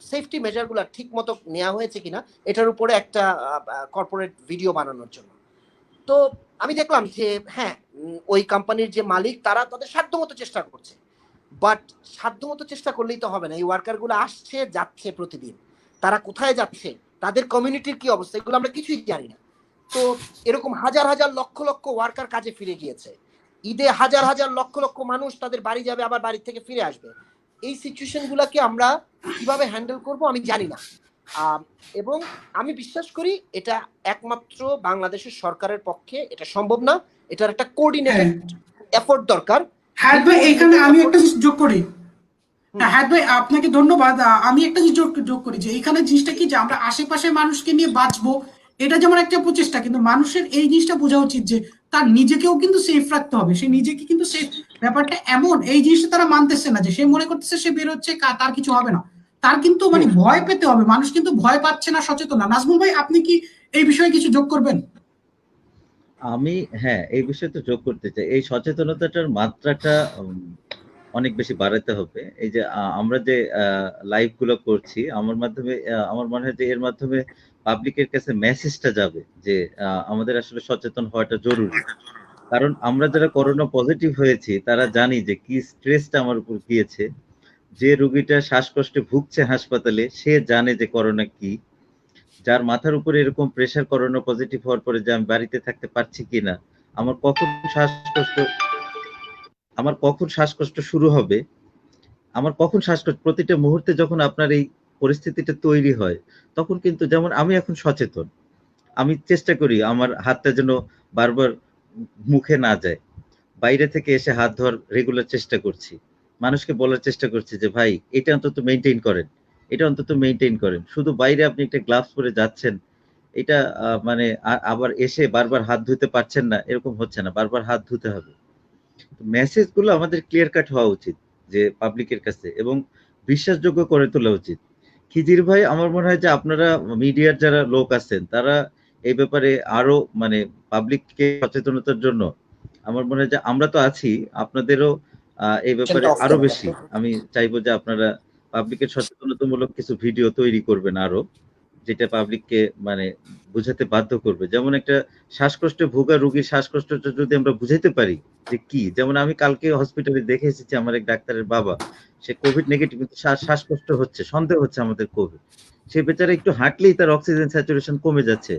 Speaker 3: সেফটি মেজারগুলো ঠিক মতো নেওয়া হয়েছে কিনা, এটার উপরে একটা কর্পোরেট ভিডিও বানানোর জন্য। তো আমি দেখলাম যে হ্যাঁ, ওই কোম্পানির যে মালিক, তারা তাদের সাধ্যমতো চেষ্টা করছে, বাট সাধ্যমতো চেষ্টা করলেই তো হবে না। এই ওয়ার্কারগুলো আসছে যাচ্ছে প্রতিদিন, তারা কোথায় যাচ্ছে, তাদের কমিউনিটির কি অবস্থা, এগুলো আমরা কিছুই জানি না। তো এরকম হাজার হাজার লক্ষ লক্ষ ওয়ার্কার কাজে ফিরে গিয়েছে। ঈদে হাজার হাজার লক্ষ লক্ষ মানুষ তাদের বাড়ি যাবে, আবার বাড়ি থেকে ফিরে আসবে। এই সিচুয়েশন গুলাকে আমরা কিভাবে হ্যান্ডেল করব আমি জানি না। এবং আমি বিশ্বাস করি এটা একমাত্র বাংলাদেশের সরকারের পক্ষে এটা সম্ভব না, এটার একটা কোঅর্ডিনেটেড এফোর্ট দরকার।
Speaker 1: হ্যাঁ ভাই, এখানে আমি একটা জিনিস যোগ করি। হ্যাঁ ভাই, আপনাকে ধন্যবাদ। আমি একটা জিনিস যোগ করি যে এখানে জিনিসটা কি, যে আমরা আশেপাশে মানুষকে নিয়ে বাঁচবো, এটা যেমন একটা প্রচেষ্টা, কিন্তু মানুষের এই জিনিসটা বোঝা উচিত যে তার নিজেকেও কিন্তু সেফ রাখতে হবে। সে নিজেকে কিন্তু সেফ, ব্যাপারটা এমন, এই জিনিসটা তারা মানতেছে না, যে সে মনে করতেছে সে বের হচ্ছে তার কিছু হবে না। তার কিন্তু মানে ভয় পেতে হবে, মানুষ কিন্তু ভয় পাচ্ছে না, সচেতন না। নাজমুল ভাই, আপনি কি এই বিষয়ে কিছু যোগ করবেন?
Speaker 2: আমি হ্যাঁ, এই বিষয়ে তো যোগ করতে চাই। এই সচেতনতাটার মাত্রাটা অনেক বেশি বাড়াতে হবে। এই যে আমরা যে লাইভ গুলো করছি, আমার মাধ্যমে আমার মনে হয় যে এর মাধ্যমে পাবলিকের কাছে মেসেজটা যাবে যে আমাদের আসলে সচেতন হওয়াটা জরুরি। কারণ আমরা যারা করোনা পজিটিভ হয়েছি তারা জানি যে কি স্ট্রেসটা আমার উপর গিয়েছে। যে রোগীটা শ্বাসকষ্টে ভুগছে হাসপাতালে, সে জানে যে করোনা কি। যার মাথার উপরে এরকম প্রেসার, করোনা পজিটিভ হওয়ার পরে যে আমি বাড়িতে থাকতে পারছি কিনা, আমার কখন শ্বাসকষ্ট আমার কখন শ্বাসকষ্ট শুরু হবে, আমার কখন শ্বাসকষ্ট, প্রতিটা মুহূর্তে যখন আপনার এই পরিস্থিতিটা তৈরি হয়, তখন কিন্তু যেমন আমি এখন সচেতন, আমি চেষ্টা করি আমার হাতটা যেন বারবার মুখে না যায়। বাইরে থেকে এসে হাত ধোয়ার রেগুলার চেষ্টা করছি। মানুষকে বলার চেষ্টা করছি যে ভাই এটা অন্তত মেইনটেইন করেন, এটা অন্তত মেইনটেইন করেন। শুধু বাইরে আপনি একটা গ্লাভস পরে যাচ্ছেন, এটা মানে আবার এসে বারবার হাত ধুতে পারছেন না, এরকম হচ্ছে না, বারবার হাত ধুতে হবে। মেসেজ গুলো আমাদের ক্লিয়ার কাট হওয়া উচিত যে পাবলিকের কাছে, এবং বিশ্বাসযোগ্য করে তোলা উচিত। খিজির ভাই, আমার মনে হয় যে আপনারা মিডিয়ার যারা লোক আছেন তারা এই ব্যাপারে আরো মানে পাবলিককে সচেতনতার জন্য, আমার মনে হয় যে আমরা তো আছি, আপনাদেরও এই ব্যাপারে আরো বেশি আমি চাইবো যে আপনারা পাবলিকের সচেতনতামূলক কিছু ভিডিও তৈরি করবেন আরো, যেটা পাবলিককে মানে বুঝাতে বাধ্য করবে। যেমন একটা শ্বাসকষ্টে ভোগা রোগীর শ্বাসকষ্টটা যদি আমরা বুঝাইতে পারি যে কি, যেমন আমি কালকে হসপিটালে দেখে এসেছি, আমার এক ডাক্তারের বাবা, সে কোভিড নেগেটিভ, কিন্তু শ্বাসকষ্ট হচ্ছে, সন্দেহ হচ্ছে আমাদের কোভিড। সে বেচারা একটু হাঁটলেই তার অক্সিজেন স্যাচুরেশন কমে যাচ্ছে,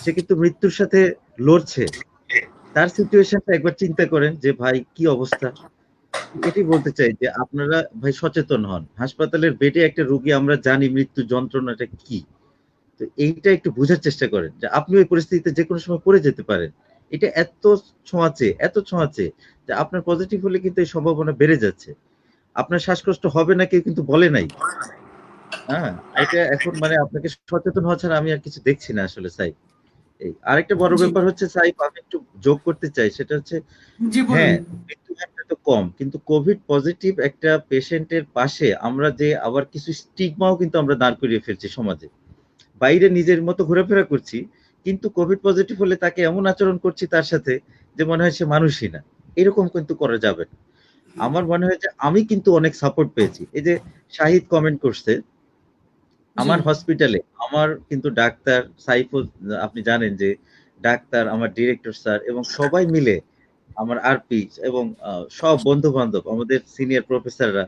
Speaker 2: সে কিন্তু মৃত্যুর সাথে লড়ছে। তার সিচুয়েশনটা একবার চিন্তা করেন যে ভাই কি অবস্থা। এটাই বলতে চাই যে আপনারা ভাই সচেতন হন। হাসপাতালের বেডে একটা রোগী, আমরা জানি মৃত্যু যন্ত্রণাটা কি, তো এইটা একটু বোঝার চেষ্টা করেন যে আপনি ওই পরিস্থিতিতে যে কোনো সময় পড়ে যেতে পারেন। এটা এত ছোঁয়াচে যে আপনার পজিটিভ হলে কিন্তু এই সম্ভাবনা বেড়ে যাচ্ছে। আপনার শ্বাসকষ্ট হবে না কেউ কিন্তু বলে নাই। হ্যাঁ, এটা এখন মানে আপনাকে সচেতন হওয়া ছাড়া আমি আর কিছু দেখছি না আসলে সাইফ। এই আরেকটা বড়
Speaker 1: জি
Speaker 2: ব্যাপার হচ্ছে সাইফ, আমি একটু যোগ করতে চাই, সেটা হচ্ছে
Speaker 1: জি, বলুন।
Speaker 2: হ্যাঁ, মৃত্যু হারটা তো কম, কিন্তু কোভিড পজিটিভ একটা পেশেন্টের পাশে আমরা যে আবার কিছু স্টিগমাও কিন্তু আমরা দাঁড় করিয়ে ফেলছি সমাজে। বাইরে নিজের মতো ঘোরাফেরা করছি, কিন্তু কোভিড পজিটিভ হলে তাকে এমন আচরণ করছি তার সাথে যে মনে হয় সে মানুষই না। এরকম কিন্তু করা যাবে না। আমার মনে হয় যে আমি কিন্তু অনেক সাপোর্ট পেয়েছি। এই যে শাহিদ কমেন্ট করছে,
Speaker 1: জি
Speaker 2: আমার হসপিটালে আমার কিন্তু ডাক্তার সাইফুল, আপনি জানেন যে ডাক্তার, আমার ডিরেক্টর স্যার এবং সবাই মিলে, আমার আরপি এবং সব বন্ধু বান্ধব, আমাদের সিনিয়র প্রফেসররা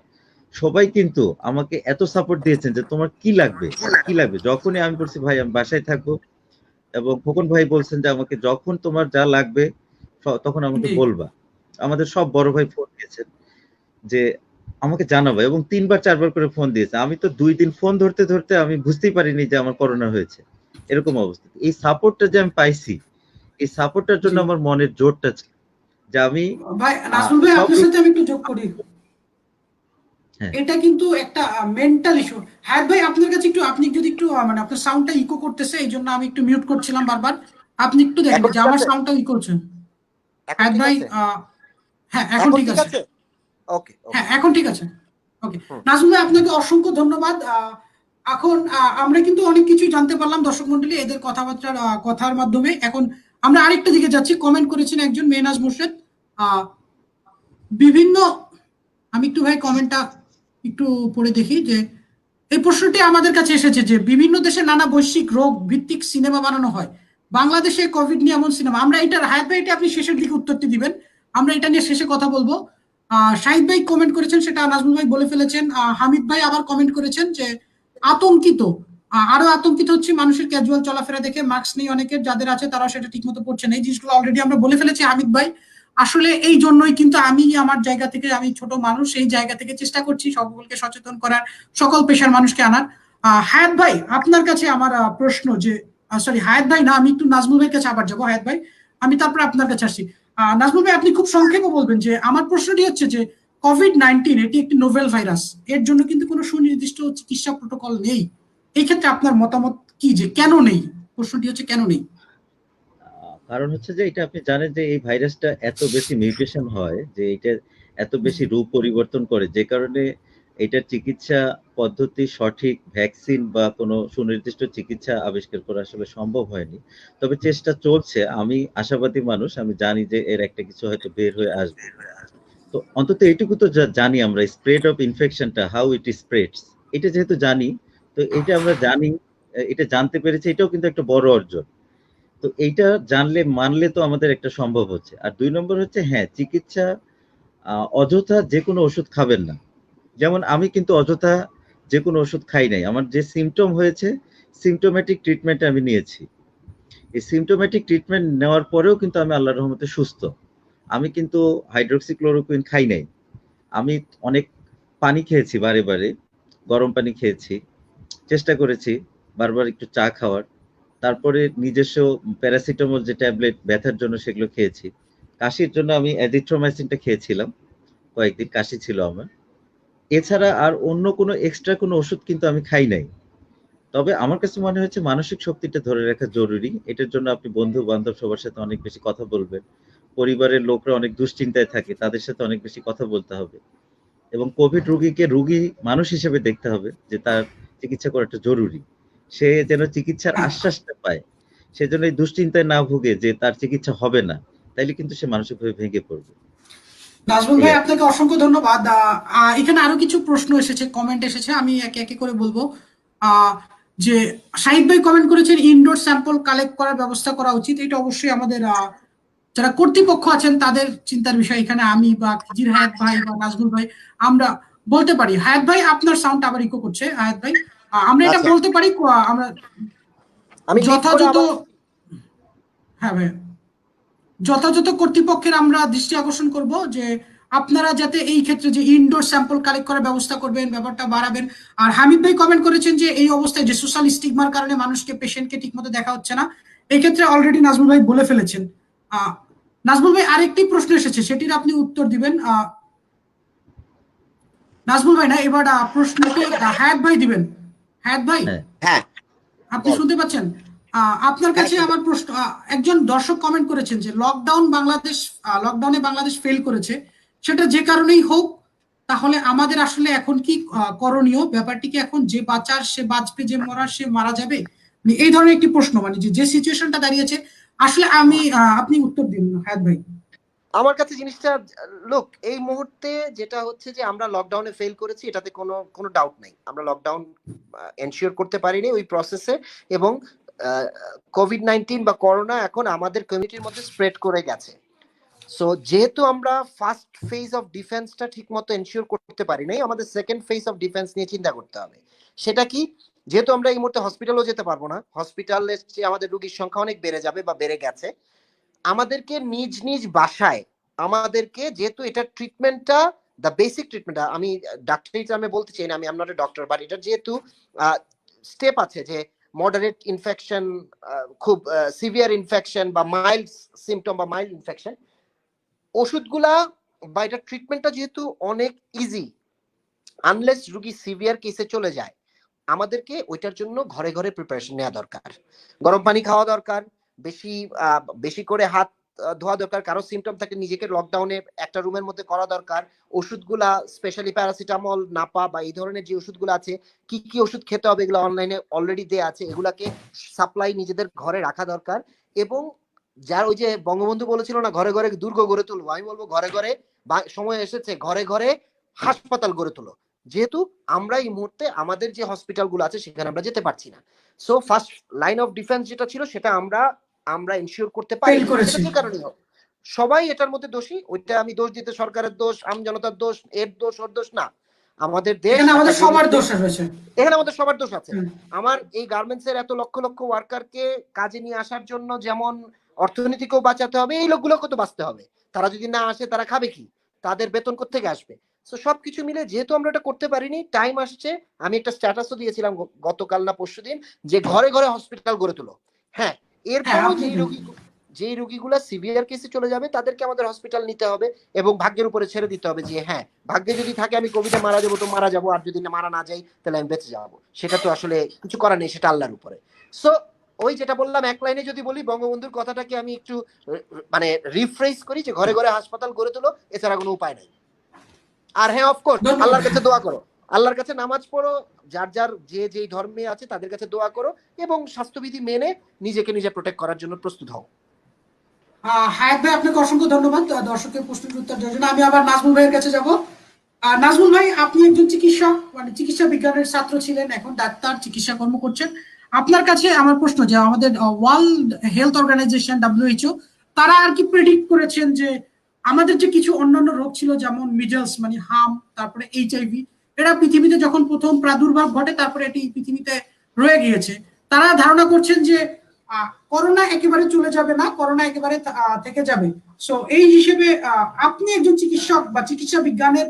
Speaker 2: সবাই কিন্তু আমাকে এত সাপোর্ট দিয়েছেন যে তোমার কি লাগবে, কি লাগবে। যখনই আমি বলছি ভাই আমি বাসায় থাকবো, এবং খোকন ভাই বলছেন যে আমাকে যখন তোমার যা লাগবে তখন আমাকে
Speaker 1: জি
Speaker 2: বলবা। আমাদের সব বড় ভাই ফোন দিয়েছেন যে আমাকে জানাবো, এবং 3-4 বার করে ফোন দিয়েছে। আমি তো 2 দিন ফোন ধরতে ধরতে আমি বুঝতেই পারিনি যে আমার করোনা হয়েছে, এরকম অবস্থা। এই সাপোর্টটা যে আমি পাইছি, এই সাপোর্টটার জন্য
Speaker 1: জি
Speaker 2: আমার মনের জোরটা ছিল যে আমি
Speaker 1: ভাই, নাজমুল ভাই,
Speaker 2: সব
Speaker 1: আপনার সাথে আমি একটু যোগ করি।
Speaker 2: হ্যাঁ
Speaker 1: এটা কিন্তু একটা মেন্টাল ইস্যু। হ্যাঁ ভাই, আপনার কাছে একটু, আপনি যদি একটু মানে আপনার সাউন্ডটা ইকো করতেছে, এই জন্য আমি একটু মিউট করছিলাম বারবার। আপনি একটু দেখেন
Speaker 3: এখন
Speaker 1: যে
Speaker 3: ঠিক
Speaker 1: আমার
Speaker 3: আছে?
Speaker 1: সাউন্ডটা ইকো হচ্ছে।
Speaker 3: এখন
Speaker 1: হ্যাঁ
Speaker 3: ঠিক
Speaker 1: ভাই,
Speaker 3: আছে?
Speaker 1: হ্যাঁ এখন
Speaker 3: এখন
Speaker 1: ঠিক
Speaker 3: ঠিক
Speaker 1: আছে।
Speaker 3: আছে? ওকে,
Speaker 1: হ্যাঁ
Speaker 3: ওকে।
Speaker 1: এখন ঠিক আছে। ওকে,
Speaker 3: হুম।
Speaker 1: নাজমুল ভাই, আপনাকে অসংখ্য ধন্যবাদ। এখন আমরা কিন্তু অনেক কিছুই জানতে পারলাম দর্শক মন্ডলী এদের কথাবার্তার কথার মাধ্যমে। এখন আমরা আরেকটা দিকে যাচ্ছি। কমেন্ট করেছেন একজন মেহনাজ মোর্শেদ, আহ, বিভিন্ন, আমি একটু ভাই কমেন্টটা একটু পড়ে দেখি যে এই প্রশ্নটি আমাদের কাছে এসেছে যে বিভিন্ন দেশে নানা বৈশ্বিক রোগ ভিত্তিক সিনেমা বানানো হয়, বাংলাদেশে কোভিড নিয়ে এমন সিনেমা। আমরা এটা হায়াত ভাই, এটা আপনি শেষের দিকে উত্তরটি দিবেন, আমরা এটা নিয়ে শেষে কথা বলবো। শাহিদ ভাই কমেন্ট করেছেন, সেটা নাজমুল ভাই বলে ফেলেছেন। হামিদ ভাই আবার কমেন্ট করেছেন যে আতঙ্কিত, আরো আতঙ্কিত হচ্ছে মানুষের ক্যাজুয়াল চলাফেরা দেখে, মাস্ক নেই অনেকের, যাদের আছে তারা সেটা ঠিক মতো পড়ছে না। এই জিনিসগুলো অলরেডি আমরা বলে ফেলেছি হামিদ ভাই। আসলে এই জন্যই কিন্তু আমি আমার জায়গা থেকে, আমি ছোট মানুষ, এই জায়গা থেকে চেষ্টা করছি সকলকে সচেতন করার, সকল পেশার মানুষকে আনার। হায়াত ভাই, আপনার কাছে আমার প্রশ্ন যে, সরি হায়াত ভাই না, আমি একটু নাজমুল ভাইয়ের কাছে আবার যাবো। হায়াত ভাই, আমি তারপরে আপনার কাছে আসছি। নাজমুল ভাই, আপনি খুব সংক্ষেপে বলবেন যে, আমার প্রশ্নটি হচ্ছে যে কোভিড-19 এটি একটি নোভেল ভাইরাস, এর জন্য কিন্তু কোনো সুনির্দিষ্ট চিকিৎসা প্রোটোকল নেই। এই ক্ষেত্রে আপনার মতামত কি, যে কেন নেই? প্রশ্নটি হচ্ছে কেন নেই?
Speaker 2: কারণ হচ্ছে যে এটা আপনি জানেন যে এই ভাইরাসটা এত বেশি মিউটেশন হয় যে এটা এত বেশি রূপ পরিবর্তন করে, যে কারণে এটার চিকিৎসা পদ্ধতি সঠিক ভ্যাকসিন বা কোনো সুনির্দিষ্ট চিকিৎসা আবিষ্কার করা আসলে সম্ভব হয়নি। তবে চেষ্টা চলছে। আমি আশাবাদী মানুষ, আমি জানি যে এর একটা কিছু হয়তো বের হয়ে আসবে। তো অন্তত এইটুকু তো জানি আমরা, স্প্রেড অফ ইনফেকশনটা, হাউ ইট স্প্রেডস, এটা যেহেতু জানি, তো এটা আমরা জানি, এটা জানতে পেরেছি, এটাও কিন্তু একটা বড় অর্জন। তো এইটা জানলে মানলে তো আমাদের একটা সম্ভব হচ্ছে। আর ২ নম্বর হচ্ছে, হ্যাঁ, চিকিৎসা অযথা যেকোনো ওষুধ খাবেন না। যেমন আমি কিন্তু অযথা যেকোনো ওষুধ খাই নাই। আমার যে সিম্পটম হয়েছে, সিম্পটোমেটিক ট্রিটমেন্ট আমি নিয়েছি। এই সিম্পটোমেটিক ট্রিটমেন্ট নেওয়ার পরেও কিন্তু আমি আল্লাহর রহমতে সুস্থ। আমি কিন্তু হাইড্রোক্সিক্লোরোকুইন খাই নাই। আমি অনেক পানি খেয়েছি বারে, বারে। গরম পানি খেয়েছি। চেষ্টা করেছি বারবার একটু চা খাওয়ার। তারপরে নিজস্ব প্যারাসিটামল যে ট্যাবলেট ব্যথার জন্য, সেগুলো খেয়েছি। কাশির জন্য আমি অ্যাজিথ্রোমাইসিনটা খেয়েছিলাম। কয়েকদিন কাশি ছিল আমার। এছাড়া আর অন্য কোনো এক্সট্রা কোনো ওষুধ কিন্তু আমি খাই নাই। তবে আমার কাছে মনে হয়েছে মানসিক শক্তিটা ধরে রাখা জরুরি। এটার জন্য আপনি বন্ধু-বান্ধব সবার সাথে অনেক বেশি কথা বলবেন। পরিবারের লোকরা অনেক দুশ্চিন্তায় থাকে, তাদের সাথে অনেক বেশি কথা বলতে হবে। এবং কোভিড রোগীকে রোগী মানুষ হিসেবে দেখতে হবে, যে তার চিকিৎসা করাটা জরুরি। সে যেন চিকিৎসার
Speaker 1: হ্যাঁ,
Speaker 2: আশ্বাসটা পায়। সে যেন এই দুশ্চিন্তায় না ভুগে যে তার চিকিৎসা হবে না। তাইলে কিন্তু সে মানসিকভাবে ভেঙে পড়বে।
Speaker 1: নাজমুল
Speaker 2: এই
Speaker 1: ভাই,
Speaker 2: আর কি।
Speaker 1: আপনাকে অসংখ্য ধন্যবাদ। এখানে আরো কিছু প্রশ্ন এসেছে, কমেন্ট এসেছে, আমি একে একে করে বলবো। আহ, যে শাহিদ ভাই কমেন্ট করেছেন ইনডোর স্যাম্পল কালেক্ট করার ব্যবস্থা করা উচিত। এটা অবশ্যই আমাদের যারা কর্তৃপক্ষ আছেন তাদের চিন্তার বিষয়। এখানে আমি বা খিজির হায়াত ভাই বা নাজমুল ভাই আমরা বলতে পারি। হায়াত ভাই, আপনার সাউন্ড আবার ইকো করছে। হায়াত ভাই, আমরা এটা
Speaker 3: আচ্ছা,
Speaker 1: বলতে পারি, আমরা
Speaker 3: আমি লিভ করে
Speaker 1: যথাযথ,
Speaker 3: আবার
Speaker 1: হ্যাঁ ভাই, যথাযথ কর্তৃপক্ষের আমরা দৃষ্টি আকর্ষণ করব যে আপনারা যাতে এই ক্ষেত্রে যে ইনডোর স্যাম্পল কালেক্ট করার ব্যবস্থা করবেন, ব্যাপারটা বাড়াবেন। আর হামিদ ভাই কমেন্ট করেছেন যে এই অবস্থায় যে সোশ্যাল স্টিগমার কারণে মানুষকে, পেশেন্টকে ঠিকমতো দেখা হচ্ছে না। এই ক্ষেত্রে অলরেডি নাজমুল ভাই বলে ফেলেছেন। আহ নাজমুল ভাই, আরেকটি প্রশ্ন এসেছে, সেটির আপনি উত্তর দিবেন। নাজমুল ভাই না, এবার প্রশ্নটি হায়াত ভাই দিবেন। হায়াত ভাই,
Speaker 2: হ্যাঁ,
Speaker 3: হ্যাঁ,
Speaker 1: আপনি
Speaker 3: বল।
Speaker 1: শুনতে পাচ্ছেন? আপনার
Speaker 3: হ্যাঁ,
Speaker 1: কাছে
Speaker 3: শুনতে
Speaker 1: আমার প্রশ্ন, একজন দর্শক কমেন্ট করেছেন যে লকডাউনে বাংলাদেশ ফেল করেছে, সেটা যে কারণেই হোক, তাহলে আমাদের আসলে এখন কি করণীয়? ব্যাপারটি কি এখন যে বাঁচার সে বাঁচবে, যে মরার সে মারা যাবে? মানে এই ধরনের একটি প্রশ্ন, মানে যে যে সিচুয়েশনটা দাঁড়িয়েছে, আসলে আমি আপনি উত্তর দিন হায়াত ভাই।
Speaker 3: আমার কাছে জিনিসটা, লোক এই মুহূর্তে যেটা হচ্ছে যে আমরা লকডাউনে ফেল করেছি, এটাতে কোনো কোনো ডাউট নেই। আমরা লকডাউন এনশিওর করতে পারিনি ওই প্রসেসে, এবং কোভিড-19 বা করোনা এখন আমাদের কমিউনিটির মধ্যে স্প্রেড করে গেছে। সো যেহেতু আমরা ফার্স্ট ফেজ অফ ডিফেন্সটা ঠিক মতো এনশিওর করতে পারি নাই, আমাদের সেকেন্ড ফেজ অফ ডিফেন্স নিয়ে চিন্তা করতে হবে। সেটা কি? যেহেতু আমরা এই মুহূর্তে হসপিটালও যেতে পারবো না, হসপিটালে আমাদের রোগীর সংখ্যা অনেক বেড়ে যাবে বা বেড়ে গেছে, আমাদেরকে নিজ নিজ বাসায়, আমাদেরকে যেহেতু এটা ট্রিটমেন্টটা, দ্য বেসিক ট্রিটমেন্ট, আমি ডাক্তারি টার্মে বলতে চাই না, আমি নট এ ডক্টর, বাট এটা যেহেতু স্টেপ আছে যে মডারেট ইনফেকশন, খুব সিভিয়ার ইনফেকশন বা মাইল্ড সিমটম বা মাইল্ড ইনফেকশন, ওষুধগুলা বা এটা ট্রিটমেন্টটা যেহেতু অনেক ইজি, আনলেস রুগী সিভিয়ার কেসে চলে যায়, আমাদেরকে ওইটার জন্য ঘরে ঘরে প্রিপারেশন নেওয়া দরকার। গরম পানি খাওয়া দরকার, বেশি বেশি করে হাত ধোয়া দরকার। কারো সিমটম থাকে, নিজেকে লকডাউনে একটা রুমের মধ্যে করা দরকার। ওষুধগুলা স্পেশালি প্যারাসিটামল, নাপা বা এই ধরনের যে ওষুধগুলো আছে, কি কি ওষুধ খেতে হবে এগুলো অনলাইনে অলরেডি দেয়া আছে, এগুলাকে সাপ্লাই নিজেদের ঘরে রাখা দরকার। এবং যার ওই যে বঙ্গবন্ধু বলেছিল না, ঘরে ঘরে দুর্গ গড়ে তুলবো, আমি বলবো ঘরে ঘরে সময় এসেছে ঘরে ঘরে হাসপাতাল গড়ে তুলো। যেহেতু আমরা এই মুহূর্তে আমাদের যে হসপিটালগুলো আছে সেখানে আমরা যেতে পারছি না, so first line of defence যেটা ছিল সেটা আমরা আমরা ইনশিওর করতে
Speaker 1: ফেল
Speaker 3: পারিনি।
Speaker 1: করেছি।
Speaker 3: সেটা যে কারণে হোক, সবাই এটার মধ্যে দোষী। ওইটা আমি দোষ দিতে সরকারের দোষ, আম জনতার দোষ, এর দোষ ওর দোষ না। আমাদের দেশ
Speaker 1: এখানে
Speaker 3: একটা
Speaker 1: আমাদের
Speaker 3: গরিব
Speaker 1: সবার দোষ
Speaker 3: দেশ,
Speaker 1: রয়েছে।
Speaker 3: এখানে আমাদের সবার দোষ আছে।
Speaker 1: হুম।
Speaker 3: আমার এই গার্মেন্টস এর এত লক্ষ লক্ষ ওয়ার্কারকে কাজে নিয়ে আসার জন্য যেমন অর্থনীতিকেও বাঁচাতে হবে, এই লোকগুলোকে তো বাঁচতে হবে। তারা যদি না আসে তারা খাবে কি? তাদের বেতন কোত্থেকে আসবে? তো সবকিছু মিলে যেহেতু আমরা এটা করতে পারিনি, টাইম আসছে। আমি একটা স্ট্যাটাসও দিয়েছিলাম গতকাল না পরশুদিন, যে ঘরে ঘরে হসপিটাল গড়ে তুলো। হ্যাঁ,
Speaker 1: হ্যাঁ
Speaker 3: এরপরও
Speaker 1: আপনি
Speaker 3: যেই রোগীগুলা সিভিয়ার কেসে চলে যাবে তাদেরকে আমাদের হসপিটাল নিতে হবে এবং ভাগ্যের উপরে ছেড়ে দিতে হবে যে হ্যাঁ, ভাগ্যে যদি থাকে আমি কোভিডে মারা যাবো তো মারা যাবো, আর যদি না মারা না যাই তাহলে আমি বেঁচে যাবো। সেটা তো আসলে কিছু করার নেই, সেটা আল্লাহর উপরে। সো ওই যেটা বললাম, এক লাইনে যদি বলি, বঙ্গবন্ধুর কথাটাকে আমি একটু মানে রিফ্রেশ করি যে ঘরে ঘরে হাসপাতাল গড়ে তোলো, এছাড়া কোনো উপায় নাই। আর হ্যাঁ, অফকোর্স
Speaker 1: ধন্যবাদ।
Speaker 3: আল্লাহর কাছে দোয়া করো, আল্লাহর কাছে নামাজ পড়ো, যার যার যে যেই ধর্মে আছে তাদের কাছে দোয়া করো এবং স্বাস্থ্যবিধি মেনে নিজেকে নিজে প্রোটেক্ট করার জন্য প্রস্তুত হও।
Speaker 1: হায়াত ভাই আপনাকে অসংখ্য ধন্যবাদ দর্শকের প্রশ্নের উত্তর দেওয়ার জন্য। আমি আবার নাজমুল ভাইয়ের কাছে যাব। নাজমুল ভাই, আপনি একজন চিকিৎসক, মানে চিকিৎসা বিজ্ঞানের ছাত্র ছিলেন, এখন ডাক্তার, চিকিৎসা কর্ম করছেন। আপনার কাছে আমার প্রশ্ন যে আমাদের ওয়ার্ল্ড হেলথ অর্গানাইজেশন WHO তারা আর কি প্রেডিক্ট করেছেন যে আমাদের যে কিছু অন্যান্য রোগ ছিল যেমন মিজলস মানে হাম, তারপরে HIV, এরা পৃথিবীতে যখন প্রথম প্রাদুর্ভাব ঘটে তারপরে এটি পৃথিবীতে রয়ে গিয়েছে, তারা ধারণা করছেন যে করোনা একেবারে চলে যাবে না, করোনা একেবারে থেকে যাবে। সো এই হিসেবে আপনি একজন চিকিৎসক বা চিকিৎসা বিজ্ঞানের